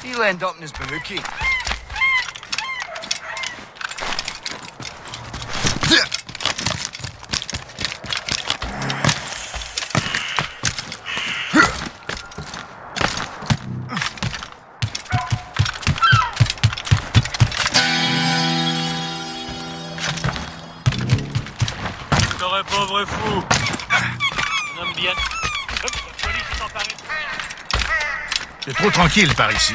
Speaker 17: He'll end up in his baruki.
Speaker 5: Un pauvre fou. Un homme bien.
Speaker 15: C'est trop tranquille par ici.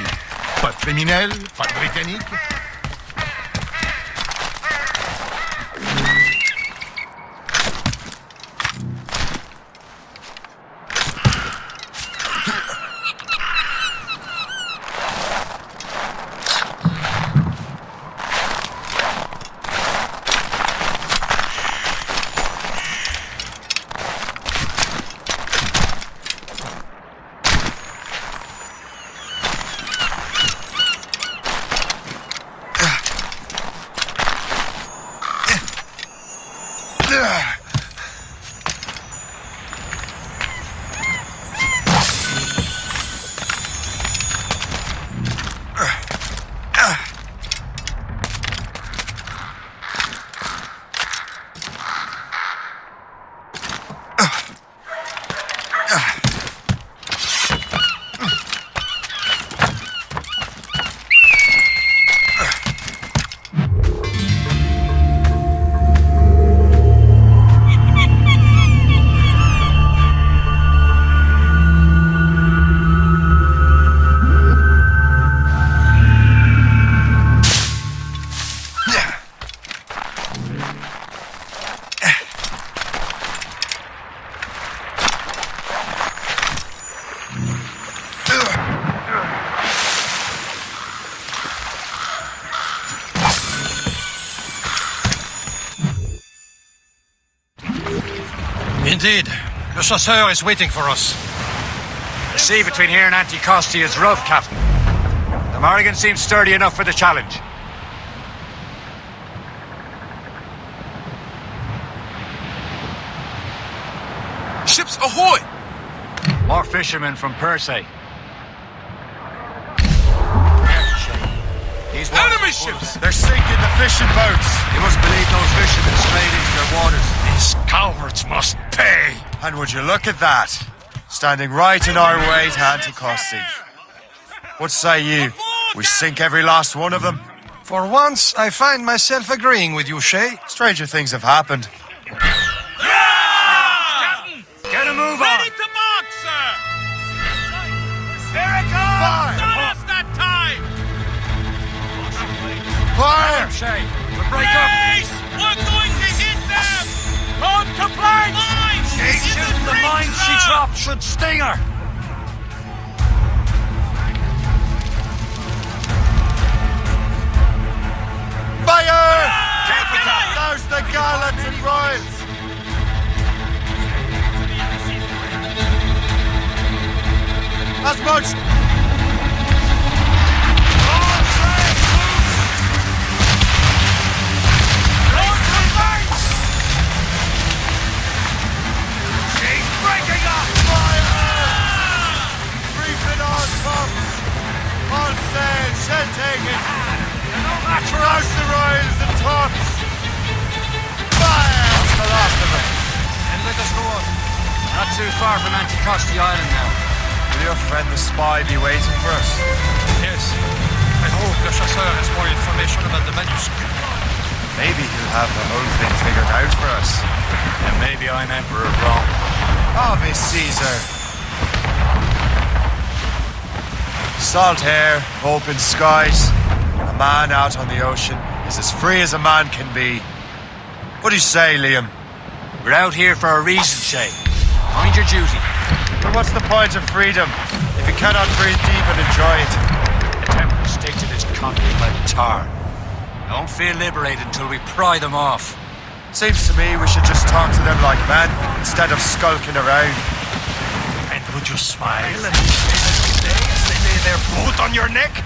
Speaker 15: Pas de criminels, pas de britanniques.
Speaker 4: Indeed. The chasseur is waiting for us.
Speaker 2: The sea between here and Anticosti is rough, Captain. The Morrigan seems sturdy enough for the challenge.
Speaker 13: Ships ahoy!
Speaker 2: More fishermen from Persay. These
Speaker 13: enemy ships!
Speaker 3: They're sinking the fishing boats.
Speaker 2: You must believe those fishermen strayed into their waters.
Speaker 4: These cowards must pay.
Speaker 3: And would you look at that? Standing right in our way to Anticosti. What say you? We sink every last one of them?
Speaker 4: For once, I find myself agreeing with you, Shay.
Speaker 3: Stranger things have happened.
Speaker 2: Get a move on!
Speaker 6: Ready to mark, sir! There it goes!
Speaker 3: Fire!
Speaker 6: Don't lost that time!
Speaker 3: Fire!
Speaker 2: Shay, we'll break up!
Speaker 6: Ace! We're going to hit them! On to planks! Mines!
Speaker 2: She's shooting the mine she dropped should sting her!
Speaker 3: As much... Shell taken! Across the royals and tops! Fire!
Speaker 2: That's the last of it. And let us go on. Not too far from Anticosti Island now.
Speaker 3: Will your friend the spy be waiting for us?
Speaker 4: Yes. I hope Le Chasseur has more information about the manuscript.
Speaker 3: Maybe he'll have the whole thing figured out for us.
Speaker 2: And maybe I'm Emperor of Rome.
Speaker 3: Ave Caesar! Salt air, open skies. A man out on the ocean is as free as a man can be. What do you say, Liam?
Speaker 2: We're out here for a reason, Shay. Mind your duty.
Speaker 3: But what's the point of freedom if you cannot breathe deep and enjoy it?
Speaker 2: The Templars stick to this country like tar. Don't feel liberated until we pry them off.
Speaker 3: Seems to me we should just talk to them like men instead of skulking around.
Speaker 4: And would you smile and as they lay their boot on your neck?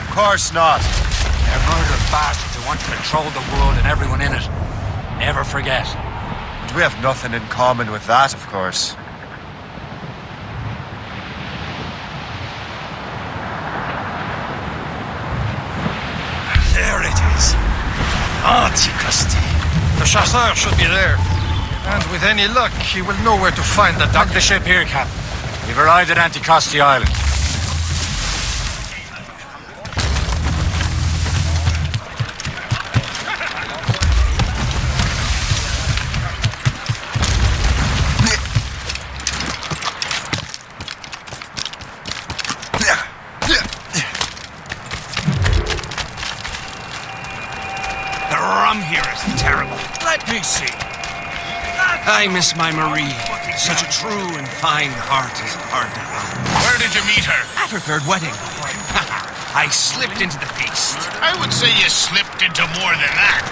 Speaker 3: Of course not.
Speaker 2: They're murdered bastards who want to control the world and everyone in it. Never forget.
Speaker 3: And we have nothing in common with that, of course.
Speaker 4: There it is. Anticosti. The Chasseur should be there. And with any luck, he will know where to find the
Speaker 2: Dock the ship here, Captain. We've arrived at Anticosti Island.
Speaker 5: The rum here is terrible.
Speaker 17: Let me see. I miss my Marie. Such a true and fine heart is hard to find.
Speaker 15: Where did you meet her?
Speaker 17: At her third wedding. I slipped into the feast.
Speaker 15: I would say you slipped into more than that.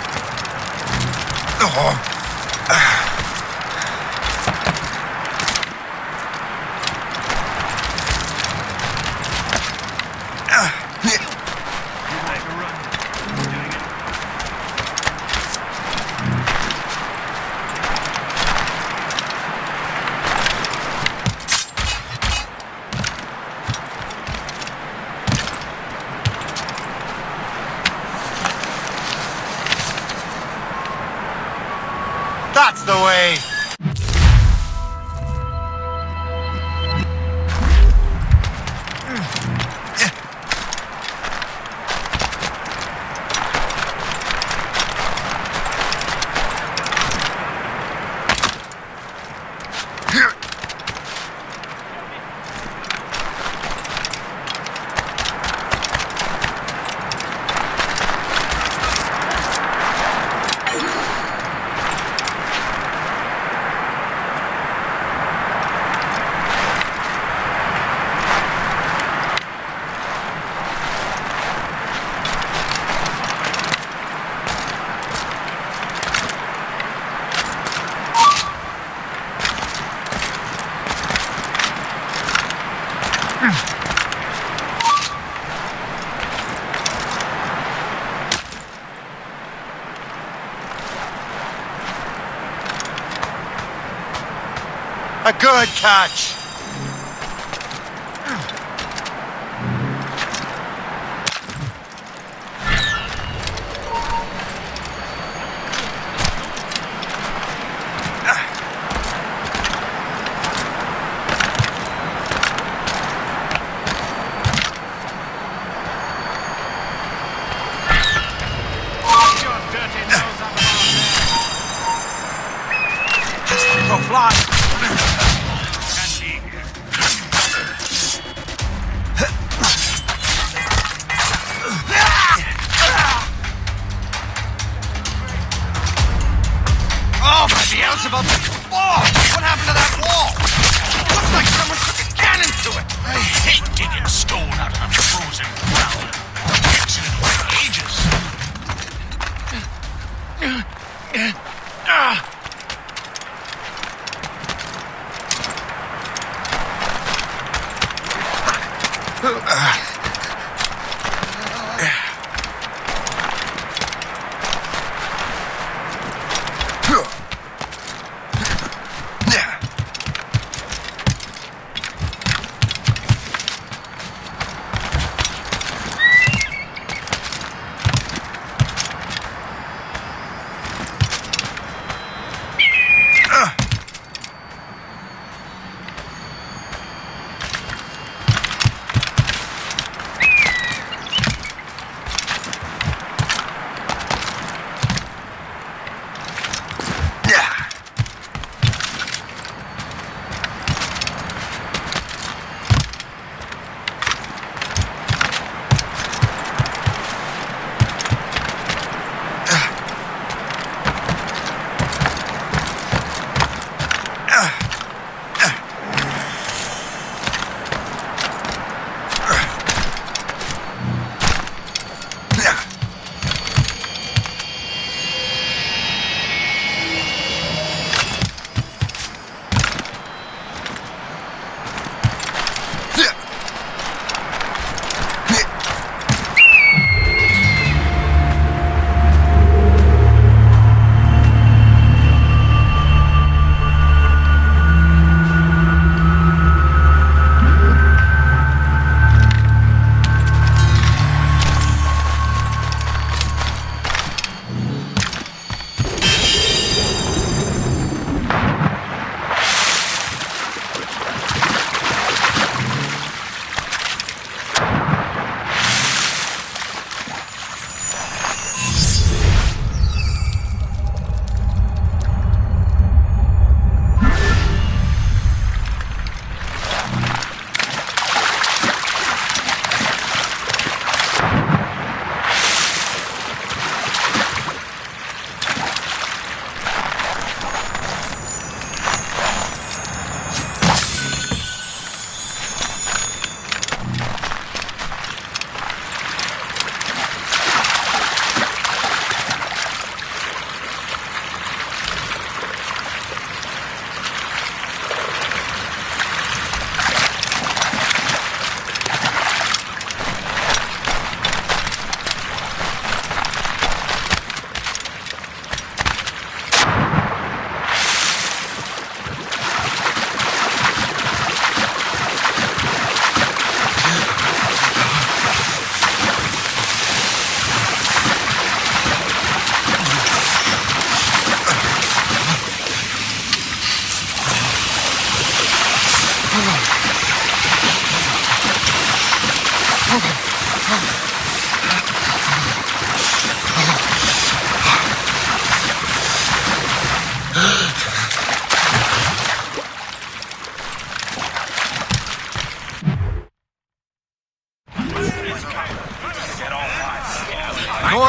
Speaker 3: That's the way! A good catch!
Speaker 17: Go fly!
Speaker 5: Oh, by Beelzebub! Oh, what happened to that wall? Looks like someone took a cannon to it.
Speaker 15: I hate digging stone out of frozen ground. Fixing it for ages.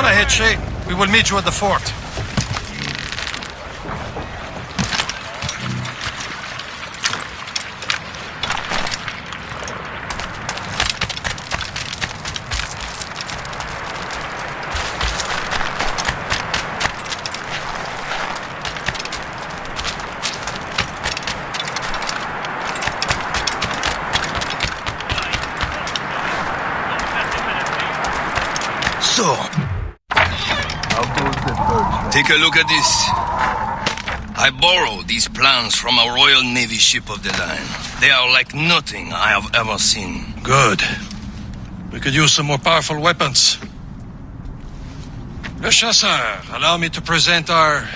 Speaker 4: On ahead, Shay. We will meet you at the fort.
Speaker 20: So, take a look at this. I borrowed these plans from a Royal Navy ship of the line. They are like nothing I have ever seen.
Speaker 4: Good. We could use some more powerful weapons. Le Chasseur, allow me to present our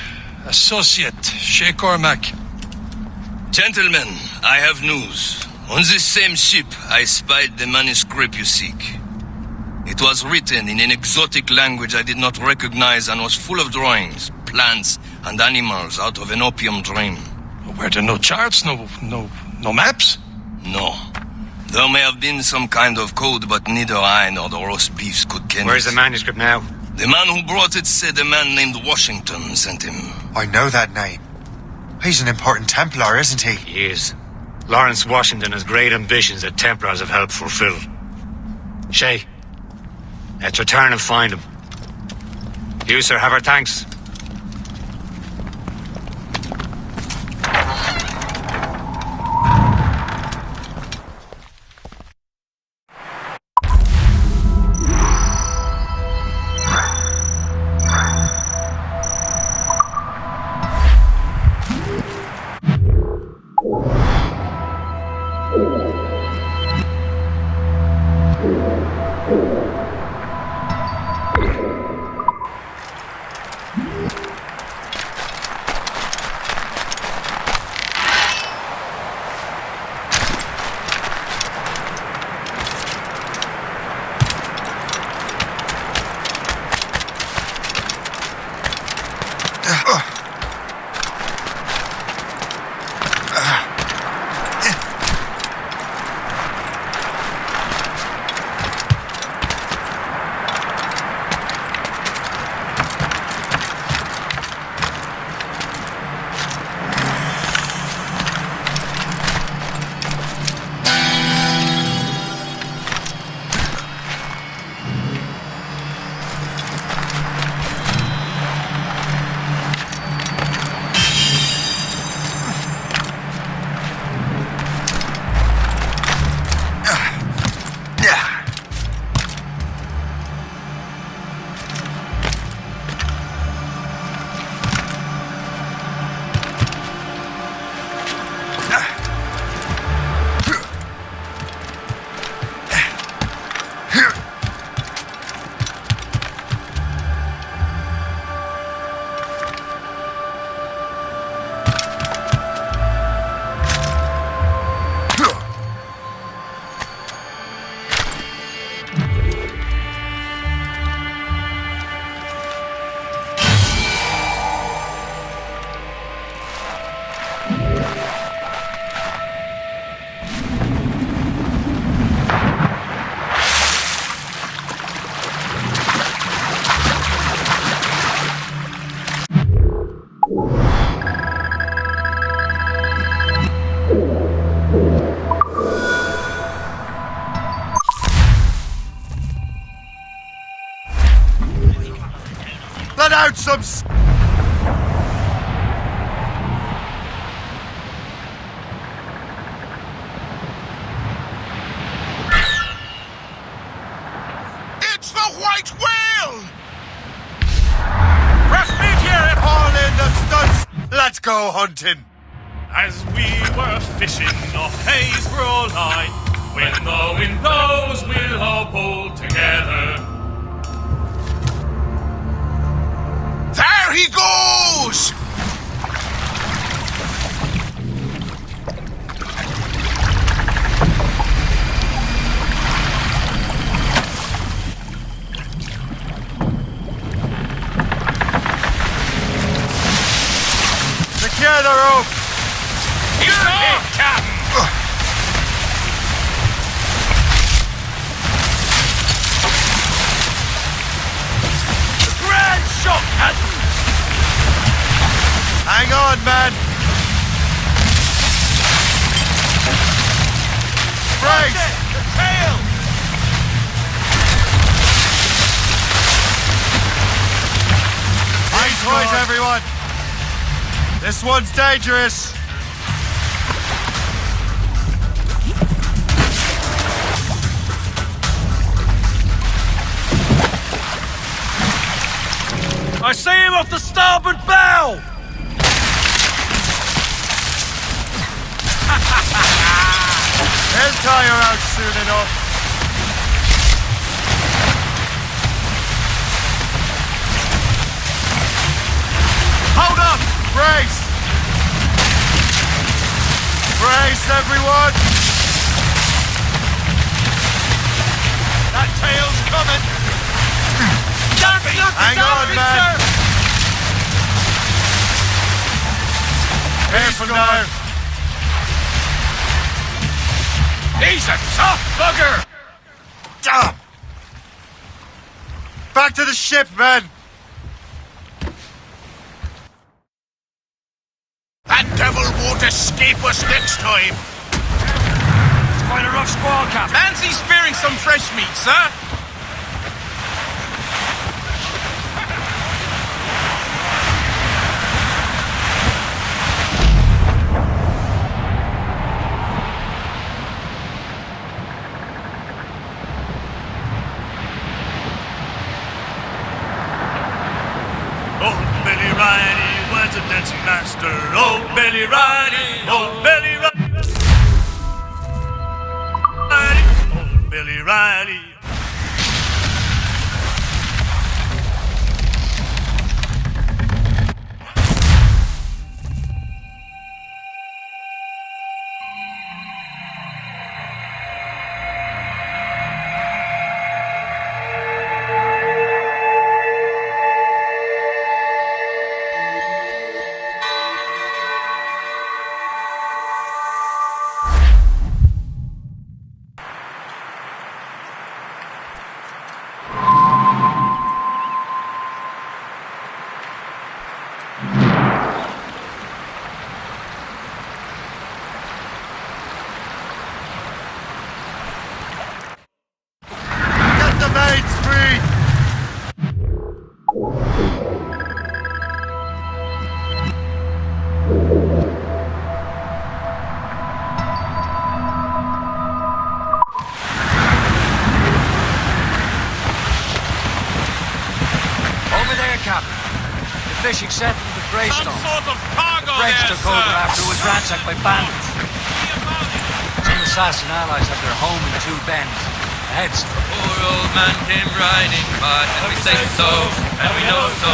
Speaker 4: associate, Shay Cormac.
Speaker 20: Gentlemen, I have news. On this same ship, I spied the manuscript you seek. It was written in an exotic language I did not recognize and was full of drawings, plants, and animals out of an opium dream.
Speaker 4: Were there no charts, no maps?
Speaker 20: No. There may have been some kind of code, but neither I nor the roast beefs could ken
Speaker 2: Where's
Speaker 20: it.
Speaker 2: the manuscript now?
Speaker 20: The man who brought it said a man named Washington sent him.
Speaker 3: I know that name. He's an important Templar, isn't he?
Speaker 2: He is. Lawrence Washington has great ambitions that Templars have helped fulfill. Shay, let's return and find him. You, sir, have our thanks.
Speaker 3: Let out some...
Speaker 5: It's the White Whale!
Speaker 3: Rest me here and haul in the stunts! Let's go hunting!
Speaker 6: As we were fishing off Haysborough Line, when the wind blows, we'll all pull together.
Speaker 5: There he goes!
Speaker 3: Secure the rope!
Speaker 6: You're it, Captain!
Speaker 3: on, man! Brace!
Speaker 15: The tail!
Speaker 3: Eyes right, everyone! This one's dangerous!
Speaker 17: I see him off the starboard bow!
Speaker 3: He'll tire out soon enough. Hold up! Brace! Brace, everyone!
Speaker 15: That tail's coming!
Speaker 3: Hang on, man! Careful now!
Speaker 15: He's a tough bugger!
Speaker 3: Back to the ship, man!
Speaker 15: That devil won't escape us next time!
Speaker 17: It's quite a rough squall, Captain.
Speaker 16: Fancy spearing some fresh meat, sir?
Speaker 6: Old Billy Riley was a dancing master. Old Billy Riley, old Billy Riley, old Billy Riley.
Speaker 3: Get the mates free!
Speaker 17: Over there, Captain. The fishing set in the Greystone.
Speaker 15: Some sort of cargo
Speaker 17: The French
Speaker 15: there,
Speaker 17: took over
Speaker 15: sir.
Speaker 17: after it was ransacked by bandits. Some assassin allies have their home in Two Bends. Ahead, sir.
Speaker 16: Poor old man came riding by, and we say so, and we know so.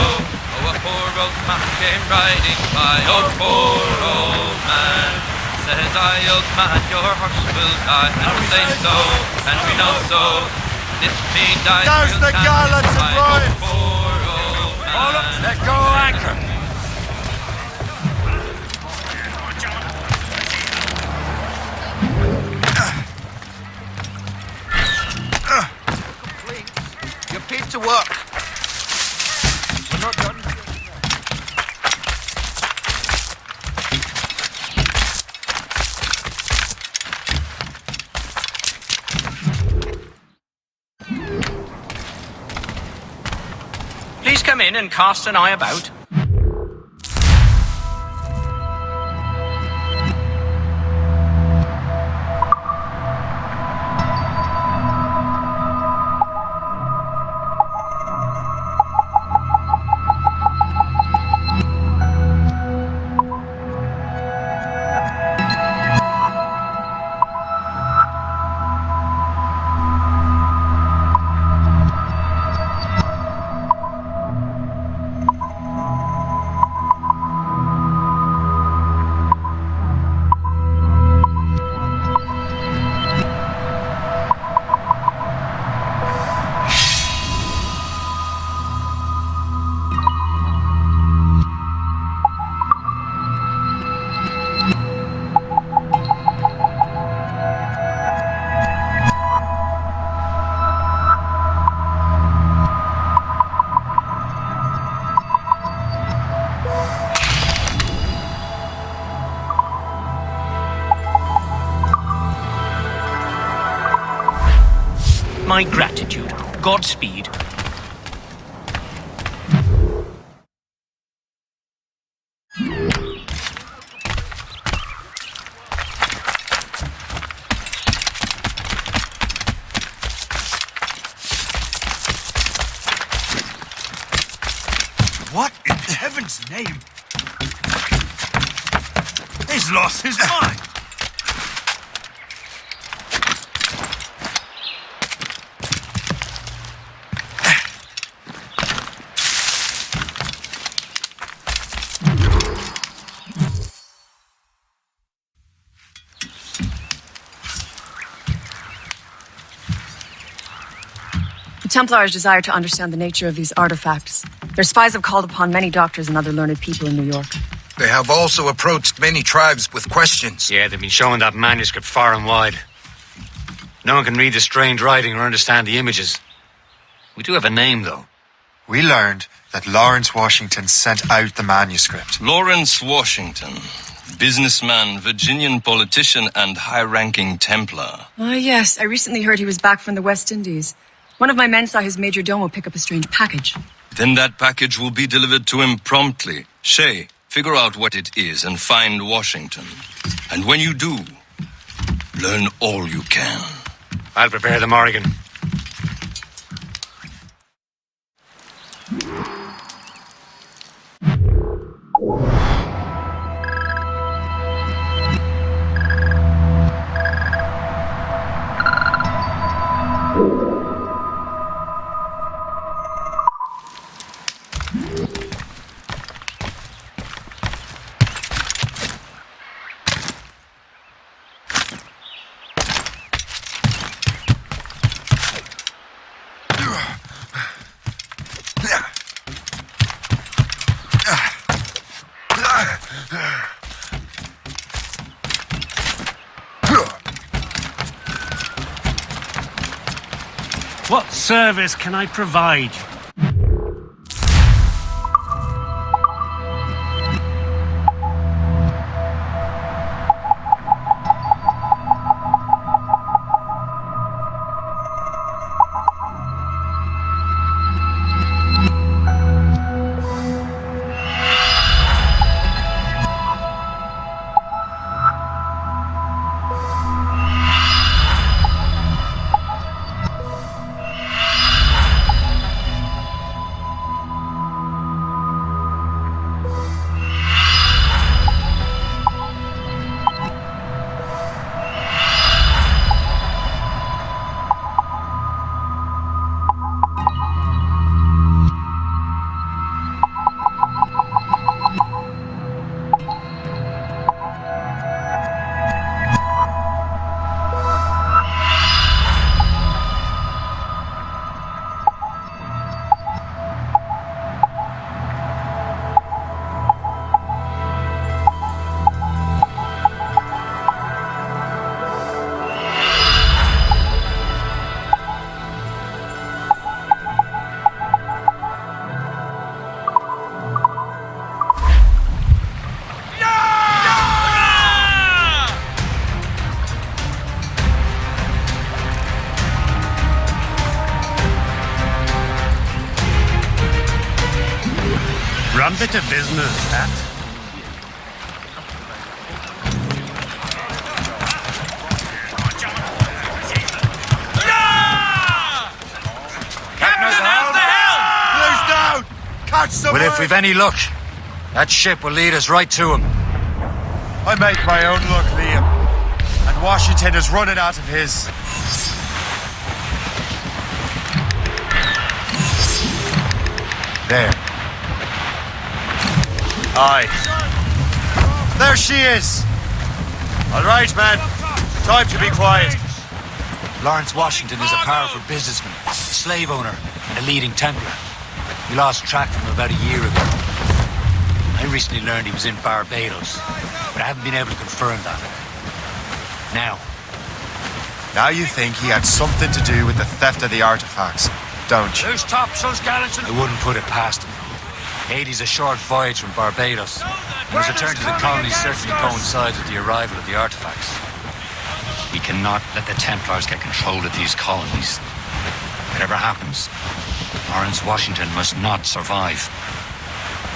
Speaker 16: Oh, a poor old man came riding by, oh, poor old man. Says I, old man, your horse will die, and we say so, and we know so. If me dies,
Speaker 3: Douse
Speaker 16: we'll
Speaker 3: the
Speaker 16: stand
Speaker 3: gallants and
Speaker 16: by,
Speaker 3: riots!
Speaker 16: oh, poor old man.
Speaker 17: Hold up, let go anchor.
Speaker 5: You're paid to work.
Speaker 17: We're not done. Please come in and cast an eye about. my gratitude. Godspeed.
Speaker 5: What in heaven's name? He's lost his mind.
Speaker 18: The Templars desire to understand the nature of these artifacts. Their spies have called upon many doctors and other learned people in New York.
Speaker 14: They have also approached many tribes with questions.
Speaker 2: Yeah, they've been showing that manuscript far and wide. No one can read the strange writing or understand the images. We do have a name, though.
Speaker 3: We learned that Lawrence Washington sent out the manuscript.
Speaker 20: Lawrence Washington. Businessman, Virginian politician, and high-ranking Templar.
Speaker 18: Ah, yes. I recently heard he was back from the West Indies. One of my men saw his major domo pick up a strange package.
Speaker 20: Then that package will be delivered to him promptly. Shay, figure out what it is and find Washington. And when you do, learn all you can.
Speaker 2: I'll prepare the Morrigan.
Speaker 17: What service can I provide you? Rum bit of business, that.
Speaker 2: Well, if we've any luck, that ship will lead us right to him.
Speaker 3: I make my own luck, Liam. And Washington is running out of his. There. Aye. There she is. All right, man. Time to be quiet.
Speaker 2: Lawrence Washington is a powerful businessman, a slave owner, and a leading Templar. We lost track of him about a year ago. I recently learned he was in Barbados, but I haven't been able to confirm that.
Speaker 3: Now you think he had something to do with the theft of the artifacts, don't you?
Speaker 2: Who's topsails, Gallatin? I wouldn't put it past him. Haiti's a short voyage from Barbados, and his return to the colony certainly coincides with the arrival of the artifacts. We cannot let the Templars get control of these colonies. Whatever happens, Lawrence Washington must not survive.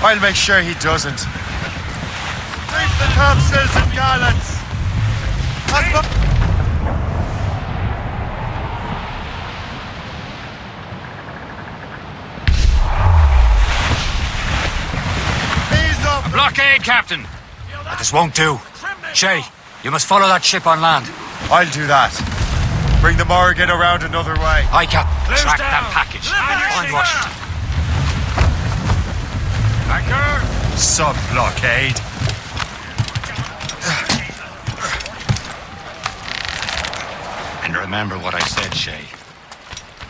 Speaker 3: I'll make sure he doesn't. Treat the capsules and gallants!
Speaker 2: A blockade, Captain! But this won't do. Shay, you must follow that ship on land.
Speaker 3: I'll do that. Bring the Morrigan around another way.
Speaker 2: Aye, Captain. Track that package. Find Washington. Anchor!
Speaker 3: Sub-blockade.
Speaker 2: And remember what I said, Shay.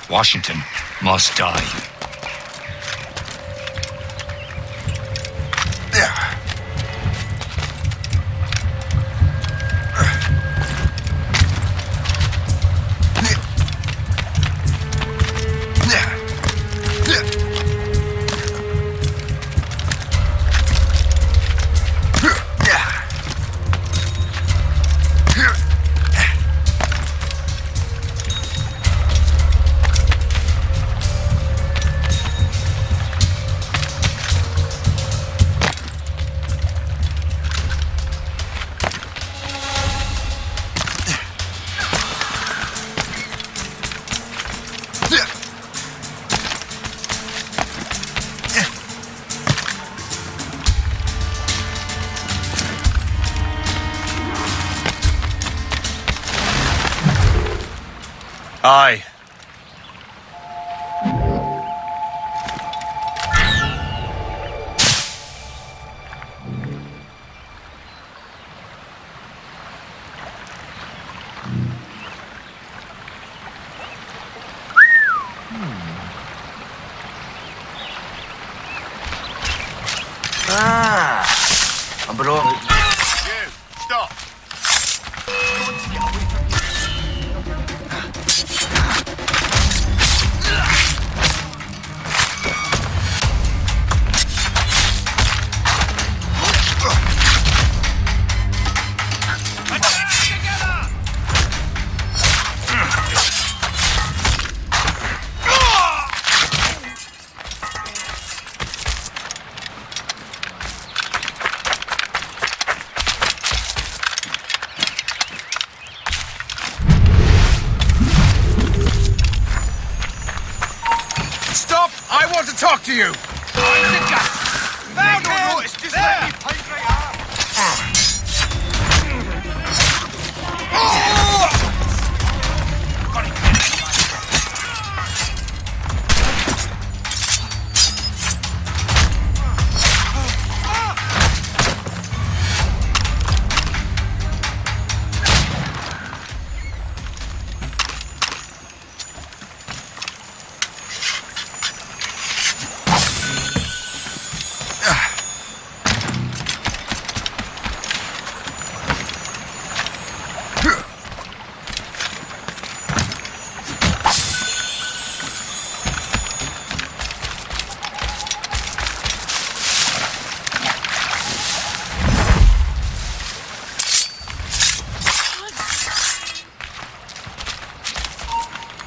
Speaker 2: Washington must die.
Speaker 3: Aye.
Speaker 14: Bro.
Speaker 3: You, stop.
Speaker 5: Stop! I want to talk to you! Found him! Notice, just let me pipe right up.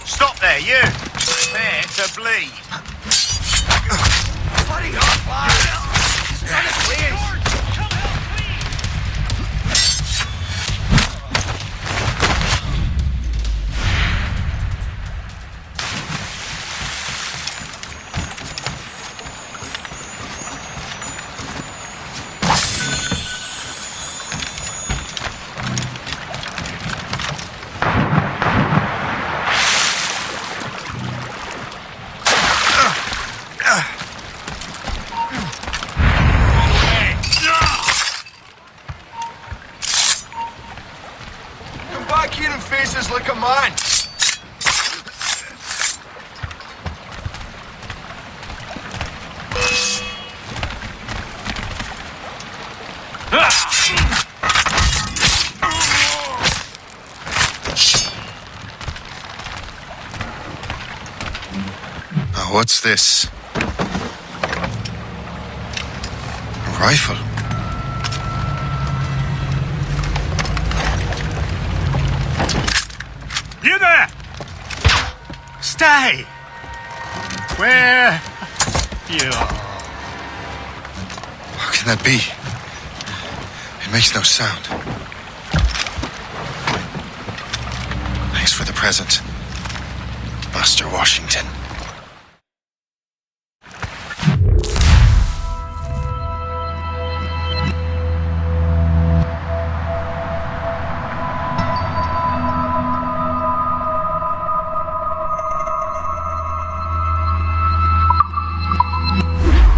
Speaker 5: Stop there, you! Prepare to bleed. Bloody hot fire! He's trying to clear. Faces like a man.
Speaker 3: What's this? A rifle.
Speaker 2: You there!
Speaker 5: Stay! Where you are.
Speaker 3: How can that be? It makes no sound. Thanks for the present, Master Washington.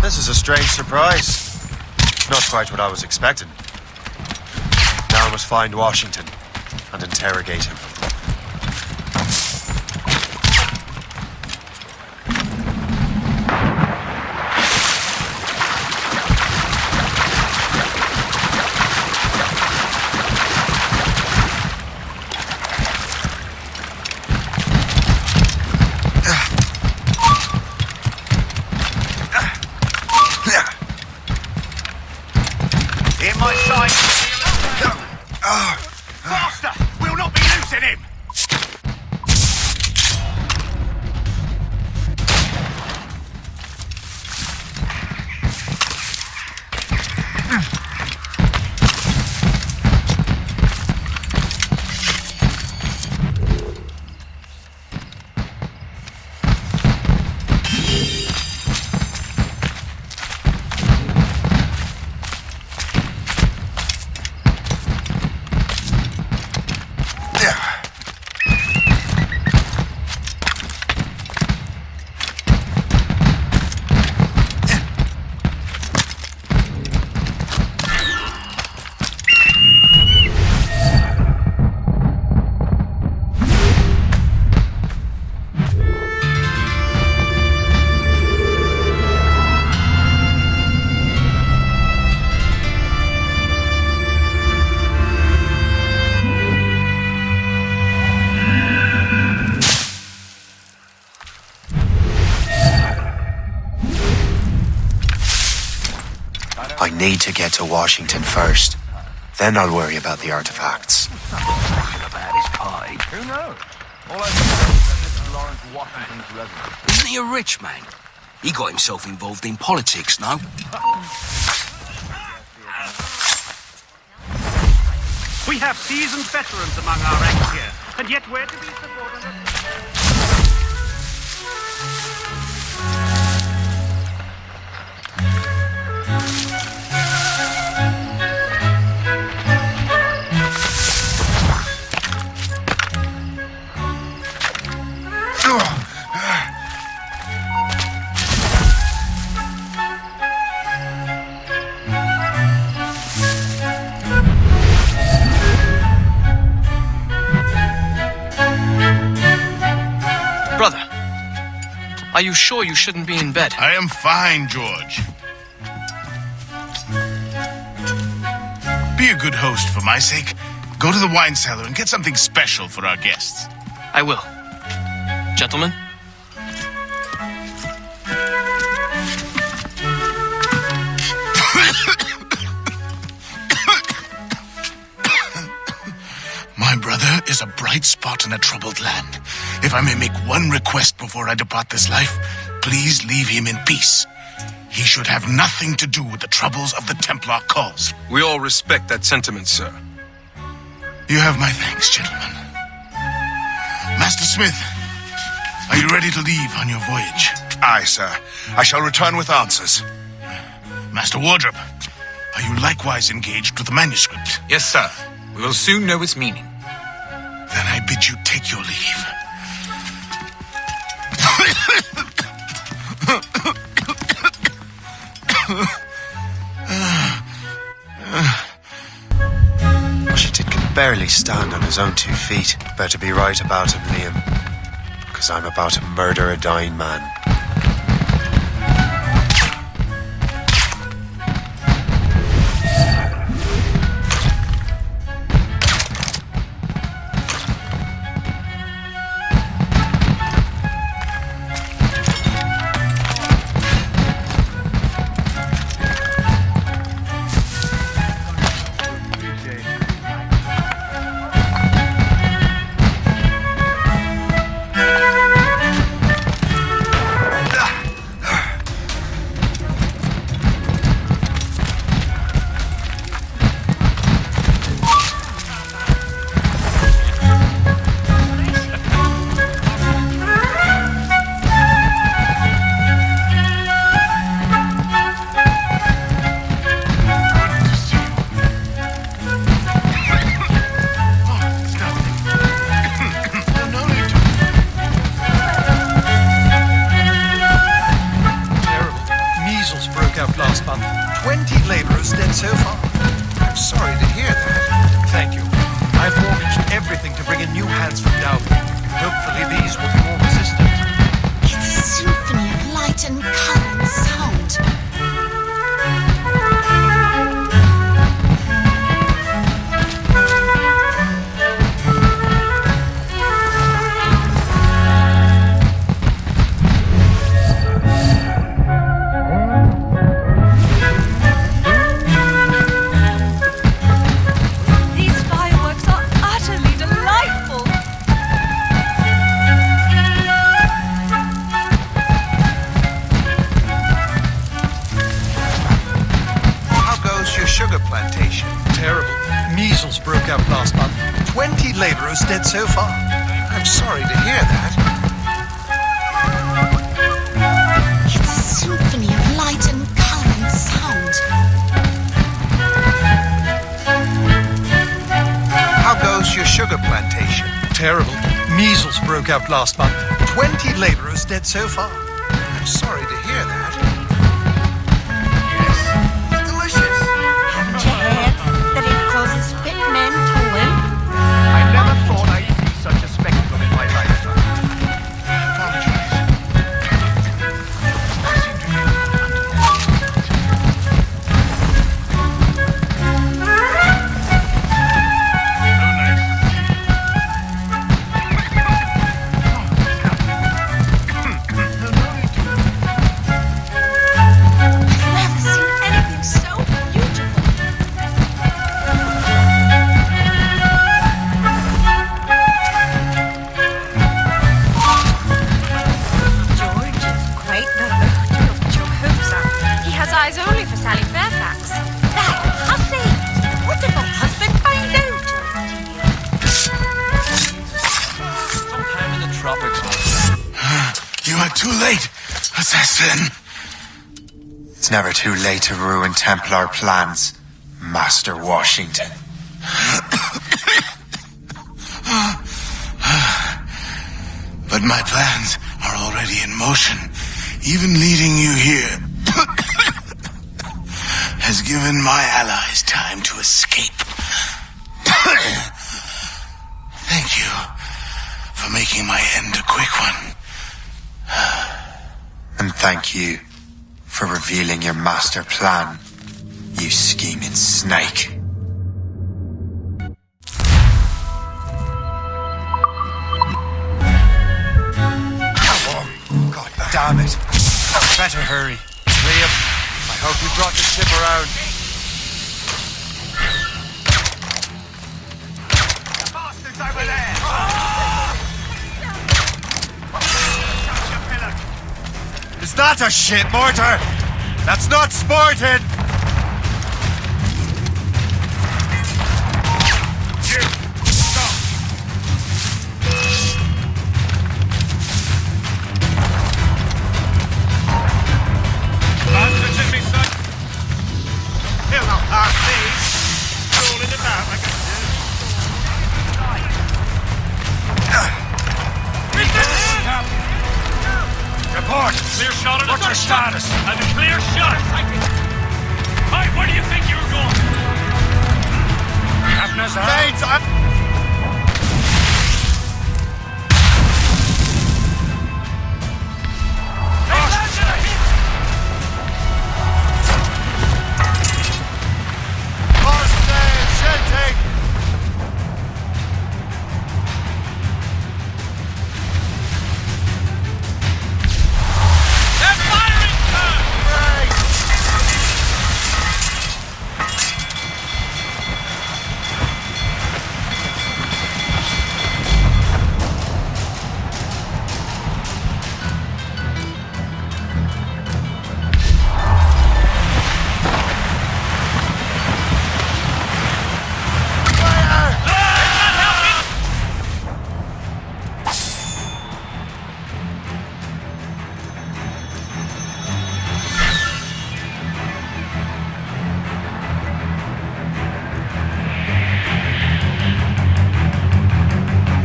Speaker 3: This is a strange surprise. Not quite what I was expecting. Now I must find Washington and interrogate him.
Speaker 5: In my sight! Faster! We'll not be losing him!
Speaker 1: I need to get to Washington first. Then I'll worry about the artifacts.
Speaker 15: About his pie.
Speaker 5: Who knows? All I know is that this is Lawrence Washington's residence.
Speaker 15: Isn't he a rich man? He got himself involved in politics, no?
Speaker 5: We have seasoned veterans among our ranks here, and yet we're to be subordinate.
Speaker 17: Brother, are you sure you shouldn't be in bed?
Speaker 21: I am fine, George. Be a good host for my sake. Go to the wine cellar and get something special for our guests.
Speaker 17: I will. Gentlemen?
Speaker 21: My brother is a bright spot in a troubled land. If I may make one request before I depart this life, please leave him in peace. He should have nothing to do with the troubles of the Templar cause.
Speaker 22: We all respect that sentiment, sir.
Speaker 21: You have my thanks, gentlemen. Master Smith, are you ready to leave on your voyage?
Speaker 13: Aye, sir. I shall return with answers.
Speaker 21: Master Wardrop, are you likewise engaged with the manuscript?
Speaker 23: Yes, sir. We will soon know its meaning.
Speaker 21: Then I bid you take your leave.
Speaker 1: Washington can barely stand on his own 2 feet. Better be right about him, Liam. Because I'm about to murder a dying man.
Speaker 4: broke out last month. 20 laborers dead so far.
Speaker 17: I'm sorry to hear that.
Speaker 4: Thank you. I've mortgaged everything to bring in new hands from Dalby. Hopefully these will be more resistant.
Speaker 7: It's a symphony of light and color and sound.
Speaker 18: These fireworks are utterly delightful.
Speaker 17: How goes your sugar plantation?
Speaker 4: Terrible. Measles broke out last month. 20 laborers dead so far.
Speaker 17: I'm sorry to hear that.
Speaker 7: It's a symphony of light and color and sound.
Speaker 17: How goes your sugar plantation?
Speaker 4: Terrible. Measles broke out last month. 20 laborers dead so far.
Speaker 17: I'm sorry to hear that.
Speaker 7: Delicious. Haven't you heard that it causes fit men to limp?
Speaker 5: I never thought I'd see such a spectacle in my lifetime.
Speaker 7: I've never seen anything so beautiful.
Speaker 8: George is quite the looter of your hopes out. He has eyes only for Sally Fairfax.
Speaker 7: That hussy! What did the husband find out?
Speaker 17: Sometime in the tropics.
Speaker 21: You are too late, assassin.
Speaker 1: It's never too late to ruin Templar plans, Master Washington.
Speaker 21: But my plans are already in motion. Even leading you here has given my allies time to escape. Thank you for making my end a quick one.
Speaker 1: And thank you for revealing your master plan, you scheming snake.
Speaker 3: God damn it. Better hurry. Liam, I hope you brought the ship around.
Speaker 5: The bastards over there!
Speaker 3: Is that a shit mortar? That's not sporting!
Speaker 5: You! Stop! Bastards in me, son! He'll not pass me! Rolling about like a
Speaker 2: Report!
Speaker 6: Clear shot at
Speaker 2: What's your status?
Speaker 6: I've a clear shot. Hi, where do you think you were going?
Speaker 2: Captain Azar?
Speaker 3: Bates,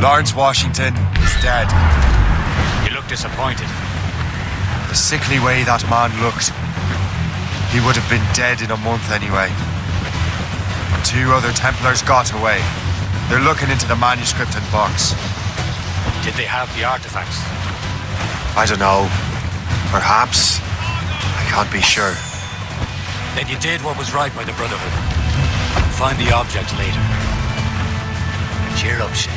Speaker 3: Lawrence Washington is dead.
Speaker 2: You look disappointed.
Speaker 3: The sickly way that man looks. He would have been dead in a month anyway. 2 other Templars got away. They're looking into the manuscript and box.
Speaker 2: Did they have the artifacts?
Speaker 3: I don't know. Perhaps. I can't be sure.
Speaker 2: Then you did what was right by the Brotherhood. Find the object later. Cheer up, Shay.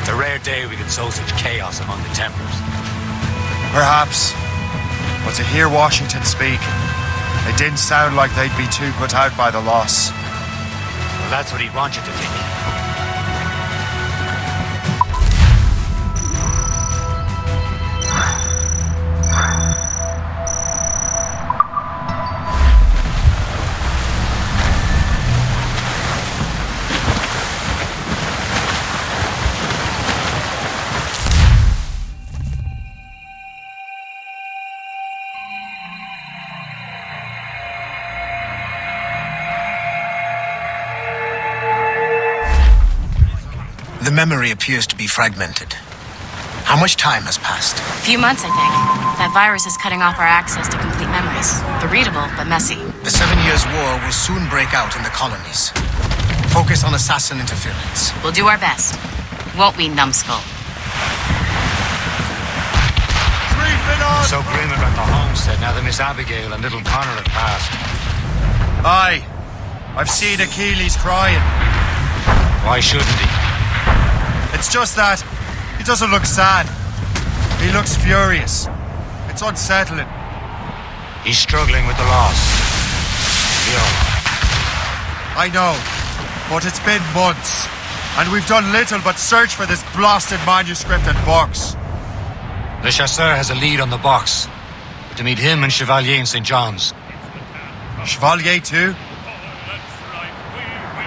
Speaker 2: It's a rare day we can sow such chaos among the Templars.
Speaker 3: Perhaps. But to hear Washington speak, it didn't sound like they'd be too put out by the loss.
Speaker 2: Well, that's what he'd want you to think.
Speaker 21: The memory appears to be fragmented. How much time has passed?
Speaker 9: A few months, I think. That virus is cutting off our access to complete memories. They're readable, but messy.
Speaker 21: The 7 Years' War will soon break out in the colonies. Focus on assassin interference.
Speaker 9: We'll do our best. Won't we, numbskull?
Speaker 2: So grim about the homestead now that Miss Abigail and little Connor have passed.
Speaker 3: Aye. I've seen Achilles crying.
Speaker 2: Why shouldn't he?
Speaker 3: It's just that he doesn't look sad. He looks furious. It's unsettling.
Speaker 2: He's struggling with the loss.
Speaker 3: I know, but it's been months, and we've done little but search for this blasted manuscript and box.
Speaker 2: Le Chasseur has a lead on the box. But to meet him and Chevalier in St. John's.
Speaker 3: Chevalier too?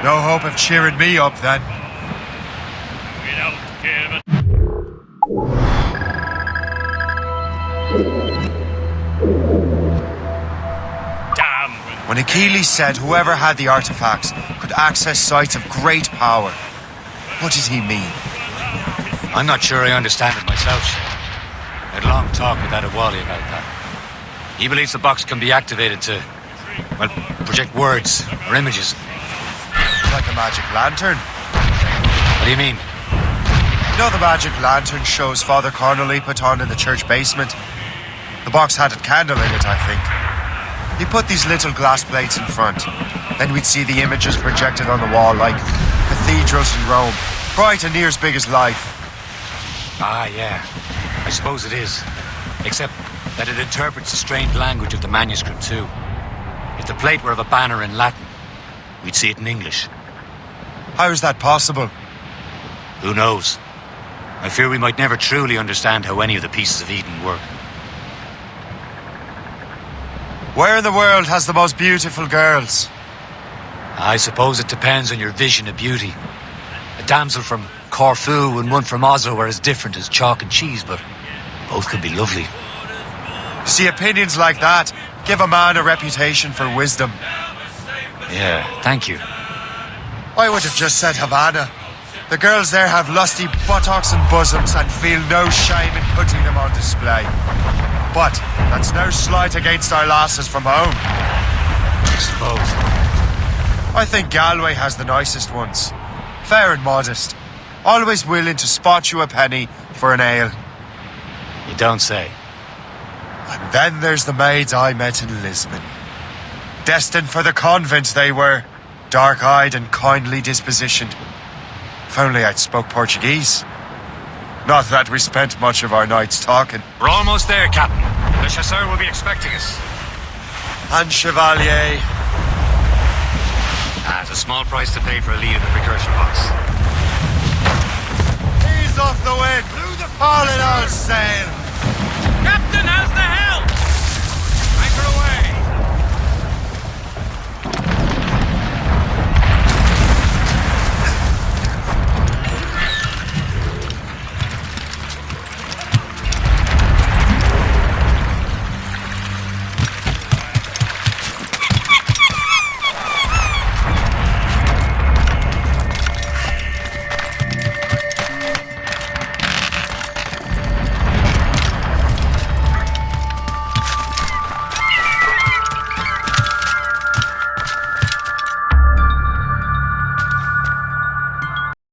Speaker 3: No hope of cheering me up then. When Achilles said whoever had the artifacts could access sites of great power, what did he mean?
Speaker 2: I'm not sure I understand it myself, Shay. I had a long talk with Adewale about that. He believes the box can be activated to, well, project words or images.
Speaker 3: Like a magic lantern.
Speaker 2: What do you mean?
Speaker 3: You know the magic lantern shows Father Connolly put on in the church basement? The box had a candle in it, I think. He put these little glass plates in front. Then we'd see the images projected on the wall like cathedrals in Rome. Bright and near as big as life.
Speaker 2: Ah, yeah. I suppose it is. Except that it interprets the strange language of the manuscript too. If the plate were of a banner in Latin, we'd see it in English.
Speaker 3: How is that possible?
Speaker 2: Who knows? I fear we might never truly understand how any of the pieces of Eden work.
Speaker 3: Where in the world has the most beautiful girls?
Speaker 2: I suppose it depends on your vision of beauty. A damsel from Corfu and one from Oslo are as different as chalk and cheese, but both can be lovely.
Speaker 3: See, opinions like that give a man a reputation for wisdom.
Speaker 2: Yeah, thank you.
Speaker 3: I would have just said Havana. The girls there have lusty buttocks and bosoms and feel no shame in putting them on display. But that's no slight against our lasses from home.
Speaker 2: I suppose.
Speaker 3: I think Galway has the nicest ones. Fair and modest. Always willing to spot you a penny for an ale.
Speaker 2: You don't say.
Speaker 3: And then there's the maids I met in Lisbon. Destined for the convent they were. Dark-eyed and kindly dispositioned. If only I'd spoke Portuguese. Not that we spent much of our nights talking.
Speaker 2: We're almost there, Captain. Le Chasseur will be expecting us.
Speaker 3: And Chevalier.
Speaker 2: It's a small price to pay for a lead in the precursor box.
Speaker 3: Ease off the wind. All in all sail.